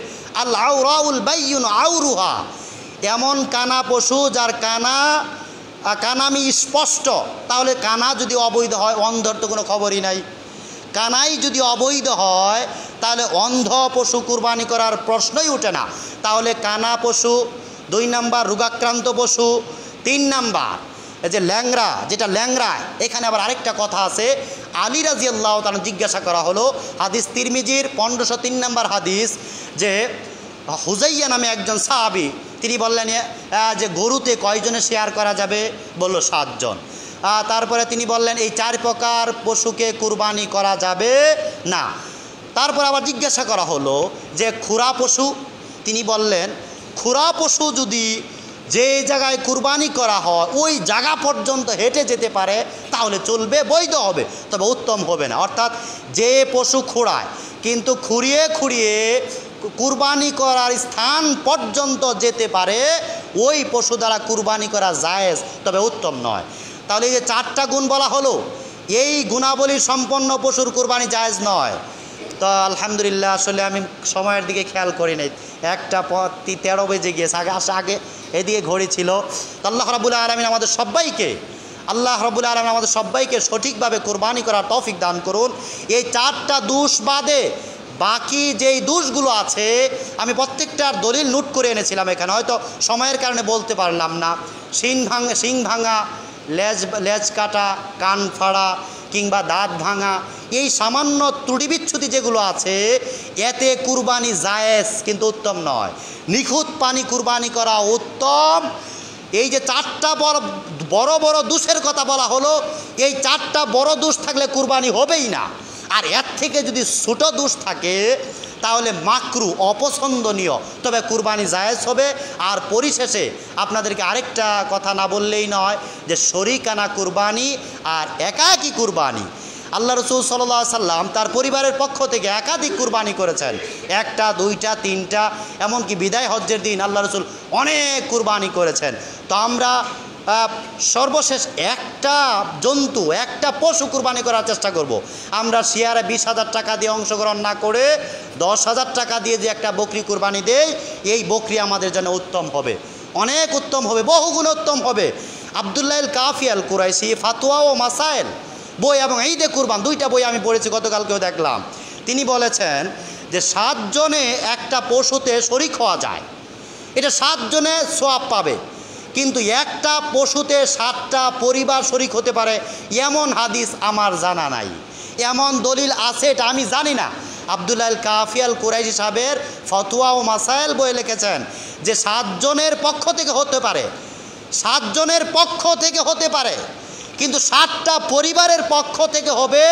আল আউরাউল বাইয়ুন আউরুহা, এমন কানা পশু যার কানামি স্পষ্ট। তাহলে কানা যদি অবৈধ হয়, অন্ধর তো কোনো খবরই নাই। কানাই যদি অবৈধ হয় তাহলে অন্ধ পশু কুরবানি করার প্রশ্নই ওঠে না। তাহলে কানা পশু, 2 নাম্বার রোগাক্রান্ত পশু, 3 নাম্বার এই যে ল্যাংরা, যেটা ল্যাংরা। এখানে আবার আরেকটা কথা আছে। আলী রাদিয়াল্লাহু তাআলা জিজ্ঞাসা করা হলো, হাদিস তিরমিজির 1503 নাম্বার হাদিস, যে হুজাইয়া নামে একজন সাহাবী, তিনি বললেন যে গরুতে কয়জনে শেয়ার করা যাবে? বলল 7 জন। তারপরে তিনি বললেন এই 4 প্রকার পশুকে কুরবানি করা যাবে না। তারপর আবার জিজ্ঞাসা করা হলো যে খুরা পশু, তিনি বললেন খুরা পশু যদি যে জায়গায় কুরবানি করা হয় ওই জায়গা পর্যন্ত হেঁটে যেতে পারে তাহলে চলবে, বৈধ হবে, তবে উত্তম হবে না। অর্থাৎ যে পশু খুঁড়ায় কিন্তু খুঁড়িয়ে কুরবানি করার স্থান পর্যন্ত যেতে পারে ওই পশু দ্বারা কুরবানি করা জায়েজ, তবে উত্তম নয়। তাহলে এই যে 4টা গুণ বলা হলো, এই গুণাবলী সম্পন্ন পশুর কুরবানি জায়েজ নয়। তো আলহামদুলিল্লাহ, আসলে আমি সময়ের দিকে খেয়াল করি নাই, 1:13 বেজে গিয়েছে। আগে এদিকে ঘড়ি ছিল। তো আল্লাহ রাব্বুল আলামিন আমাদের সবাইকে সঠিকভাবে কুরবানি করার তৌফিক দান করুন। এই 4টা দোষ বাদে বাকি যেই দোষগুলো আছে আমি প্রত্যেকটার দলিল নোট করে এনেছিলাম এখানে, হয়তো সময়ের কারণে বলতে পারলাম না। শিং ভাঙা, লেজ কাটা, কান ফাড়া কিংবা দাঁত ভাঙা, এই সামান্য ত্রুটি বিচ্ছুতি যেগুলো আছে এতে কুরবানি জায়েজ কিন্তু উত্তম নয়। নিখুঁত পানি কুরবানি করা উত্তম। এই যে 4টা বড় বড় দোষের কথা বলা হলো, এই 4টা বড় দোষ থাকলে কুরবানি হবেই না। আর এর থেকে যদি ছোট দোষ থাকে তাহলে মাকরু, অপছন্দনীয়, তবে কুরবানি জায়েজ হবে। আর পরিশেষে আপনাদেরকে আরেকটা কথা না বললেই নয়, যে শরীকানা কুরবানি আর একাকী কুরবানি। আল্লাহ রাসূল সাল্লাল্লাহু আলাইহি সাল্লাম তার পরিবারের পক্ষ থেকে একাধিক কুরবানি করেছেন, 1টা 2টা 3টা, এমনকি বিদায় হজ্জের দিন আল্লাহ রাসূল অনেক কুরবানি করেছেন। তো আমরা সর্বশেষ একটা জন্তু, একটা পশু কুরবানি করার চেষ্টা করব। আমরা শেয়ারে 20,000 টাকা দিয়ে অংশগ্রহণ না করে 10,000 টাকা দিয়ে যে একটা বকরি কুরবানি দেই, এই বকরি আমাদের জন্য উত্তম হবে, অনেক উত্তম হবে, বহুগুণ উত্তম হবে। আব্দুল্লাহ আল কাফি আল কুরাইশি ফাতোয়া ও মাসাইল বই এবং ঈদে কুরবান, 2টা বই আমি পড়েছি, গতকালকেও দেখলাম। তিনি বলেছেন যে 7 জনে একটা পশুতে শরিক হওয়া যায়, এটা 7 জনে সওয়াব পাবে। কিন্তু একটা পশুতে 7টা পরিবার শরিক হতে পারে এমন হাদিস আমার জানা নাই, এমন দলিল আছে এটা আমি জানি না। আব্দুল্লাহ আল কাফি আল কুরাইশি সাহেবের ফতোয়া ও মাসাইল বই লিখেছেন যে 7 জনের পক্ষ থেকে হতে পারে, 7 জনের পক্ষ থেকে হতে পারে, কিন্তু 7টা পরিবারের পক্ষ থেকে হবে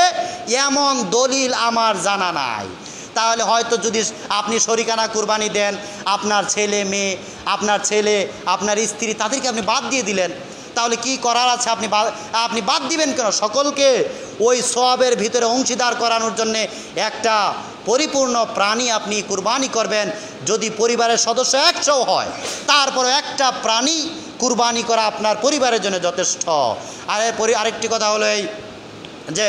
এমন দলিল আমার জানা নাই। তাহলে হয়তো যদি আপনি শরিকানা কুরবানি দেন, আপনার ছেলে মেয়ে, আপনার ছেলে, আপনার স্ত্রী, তাদেরকে আপনি বাদ দিয়ে দিলেন, তাহলে কি করার আছে? আপনি বাদ দিবেন কেন? সকলকে ওই সওয়াবের ভিতরে অংশীদার করানোর জন্যে একটা পরিপূর্ণ প্রাণী আপনি কুরবানি করবেন। যদি পরিবারের সদস্য 100 হয়, তারপরে একটা প্রাণী কুরবানি করা আপনার পরিবারের জন্য যথেষ্ট। আরেকটি কথা হলো এই যে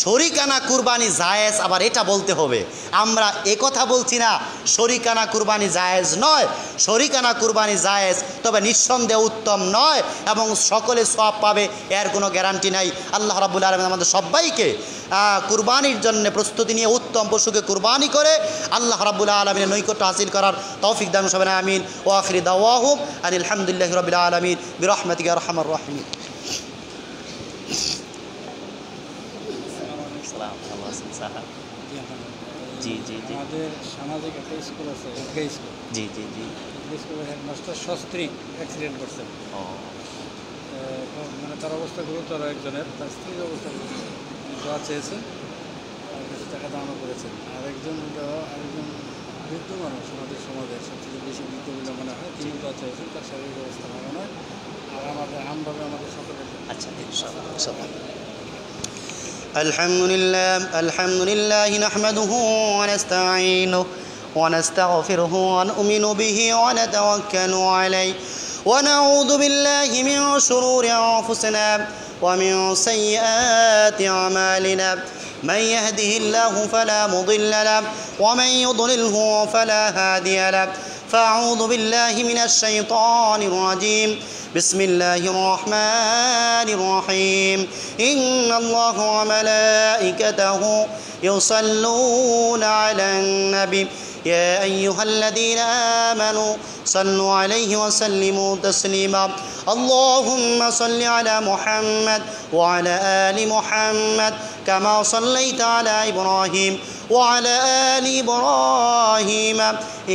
শরিকানা কুরবানি জায়েজ, আবার এটা বলতে হবে, আমরা কথা বলছি না শরিকানা কুরবানি জায়েজ নয়, শরিকানা কুরবানি জায়েজ, তবে নিঃসন্দেহে উত্তম নয় এবং সকলে সওয়াব পাবে এর কোনো গ্যারান্টি নাই। আল্লাহ রাব্বুল আলামিন আমাদের সবাইকে কুরবানির জন্য প্রস্তুতি নিয়ে উত্তম পশুকে কুরবানি করে আল্লাহ রাব্বুল আলামিনের নৈকট্য হাসিল করার তৌফিক দান করবেন। আমিন। ওয়া আখিরি দাওয়াহুম আনিল হামদুলিল্লাহি রাব্বিল আলামিন বিরহমাতিকা ইয়া আরহামার রাহিমিন। জি জি জি, আমাদের সামাজিক একটা স্কুল আছে, জি জি জি, স্কুলের হেডমাস্টার সস্ত্রীক অ্যাক্সিডেন্ট করছেন। মানে তার অবস্থা গুরুতর, একজনের তার স্ত্রীর অবস্থা দোয়া চেয়েছেন, আর কিছু টাকা দানও করেছেন। আরেকজন বৃদ্ধ মানুষ আমাদের সমাজের সবচেয়ে বেশি বৃদ্ধ বলে মনে হয়, তিনি দোয়া চেয়েছেন, তার শারীরিক অবস্থা ভালো নয়। আর আমাদের আমভাবে আমাদের সকলের আচ্ছা ইনশাআল্লাহ। الحمد لله نحمده ونستعينه ونستغفره ونؤمن به ونتوكل عليه ونعوذ بالله من شرور أنفسنا ومن سيئات أعمالنا من يهده الله فلا مضل له ومن يضلله فلا هادي له فأعوذ بالله من الشيطان الرجيم بسم الله الرحمن الرحيم إن الله وملائكته يصلون على النبي يا أيها الذين آمنوا صلوا عليه وسلموا تسليما اللهم صل على محمد وعلى آل محمد كما صليت على إبراهيم وعلى آل إبراهيم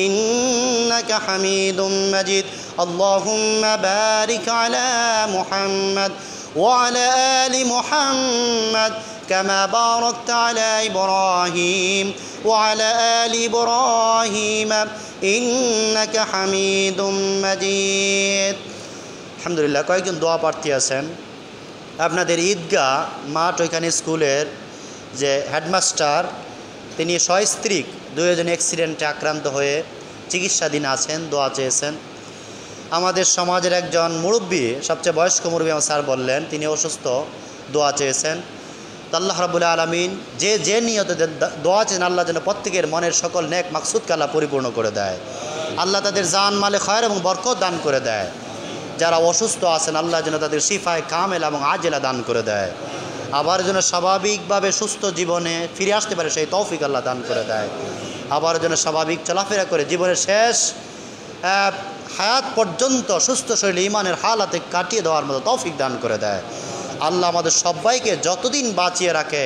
إنك حميد مجيد اللهم بارك على محمد وعلى آل محمد كما باركت على إبراهيم وعلى آل إبراهيم إنك حميد مجيد আলহামদুলিল্লাহ। কয়েকজন দোয়া প্রার্থী আছেন। আপনাদের ঈদগাহ মাঠ ওইখানে স্কুলের যে হেডমাস্টার, তিনি সস্ত্রীক দুইজন অ্যাক্সিডেন্টে আক্রান্ত হয়ে চিকিৎসাধীন আছেন, দোয়া চেয়েছেন। আমাদের সমাজের একজন মুরব্বী, সবচেয়ে বয়স্ক মুরব্বী আমার স্যার বললেন, তিনি অসুস্থ, দোয়া চেয়েছেন। তো আল্লাহ রাব্বুল আলামিন যে নিয়তে দোয়া চেয়েছেন, আল্লাহ যেন প্রত্যেকের মনের সকল নেক মাকসুদকে আল্লাহ পরিপূর্ণ করে দেয়। আল্লাহ তাদের জান মালে খয়র এবং বরকত দান করে দেয়। যারা অসুস্থ আছেন, আল্লাহ যেন তাদের শিফায়ে কামেল এবং আজেলা দান করে দেয়। আবার যেন স্বাভাবিকভাবে সুস্থ জীবনে ফিরে আসতে পারে সেই তৌফিক আল্লাহ দান করে দেয়। আবার যেন স্বাভাবিক চলাফেরা করে জীবনের শেষ হায়াত পর্যন্ত সুস্থ শরীরে ইমানের হালাতে কাটিয়ে দেওয়ার মতো তৌফিক দান করে দেয়। আল্লাহ আমাদের সবাইকে যতদিন বাঁচিয়ে রাখে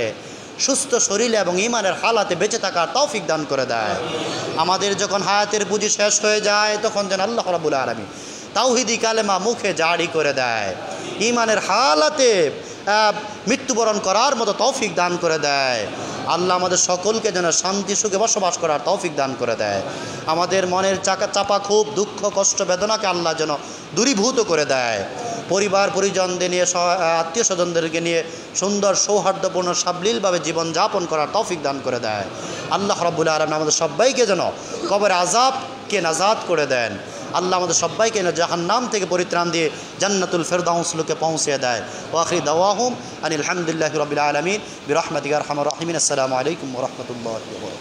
সুস্থ শরীরে এবং ইমানের হালাতে বেঁচে থাকার তৌফিক দান করে দেয়। আমাদের যখন হায়াতের পুঁজি শেষ হয়ে যায়, তখন যেন আল্লাহ রাব্বুল আলামিন তাওহীদি কালেমা মুখে জারি করে দেয়, ইমানের হালাতে মৃত্যুবরণ করার মতো তৌফিক দান করে দেয়। আল্লাহ আমাদের সকলকে যেন শান্তি সুখে বসবাস করার তৌফিক দান করে দেয়। আমাদের মনের চাপা খুব দুঃখ কষ্ট বেদনাকে আল্লাহ যেন দূরীভূত করে দেয়। পরিবার পরিজনদের নিয়ে, আত্মীয় স্বজনদেরকে নিয়ে সুন্দর সৌহার্দ্যপূর্ণ সাবলীলভাবে জীবনযাপন করার তৌফিক দান করে দেয়। আল্লাহ রাব্বুল আলামিন আমাদের সবাইকে যেন কবর আযাবকে নাজাত করে দেন। আল্লাহ আমাদের সবাইকে জাহান্নাম থেকে পরিত্রাণ দিয়ে জান্নাতুল ফেরদাউস লোকে পৌঁছে দেয়। ওয়া আখিরি দাওয়াহুম আনিল হামদুলিল্লাহি রাব্বিল আলামিন বিরহমাতিকা আরহামার রাহিমিন। আসসালামু আলাইকুম ওয়া রাহমাতুল্লাহি ওয়া বারাকাতুহু।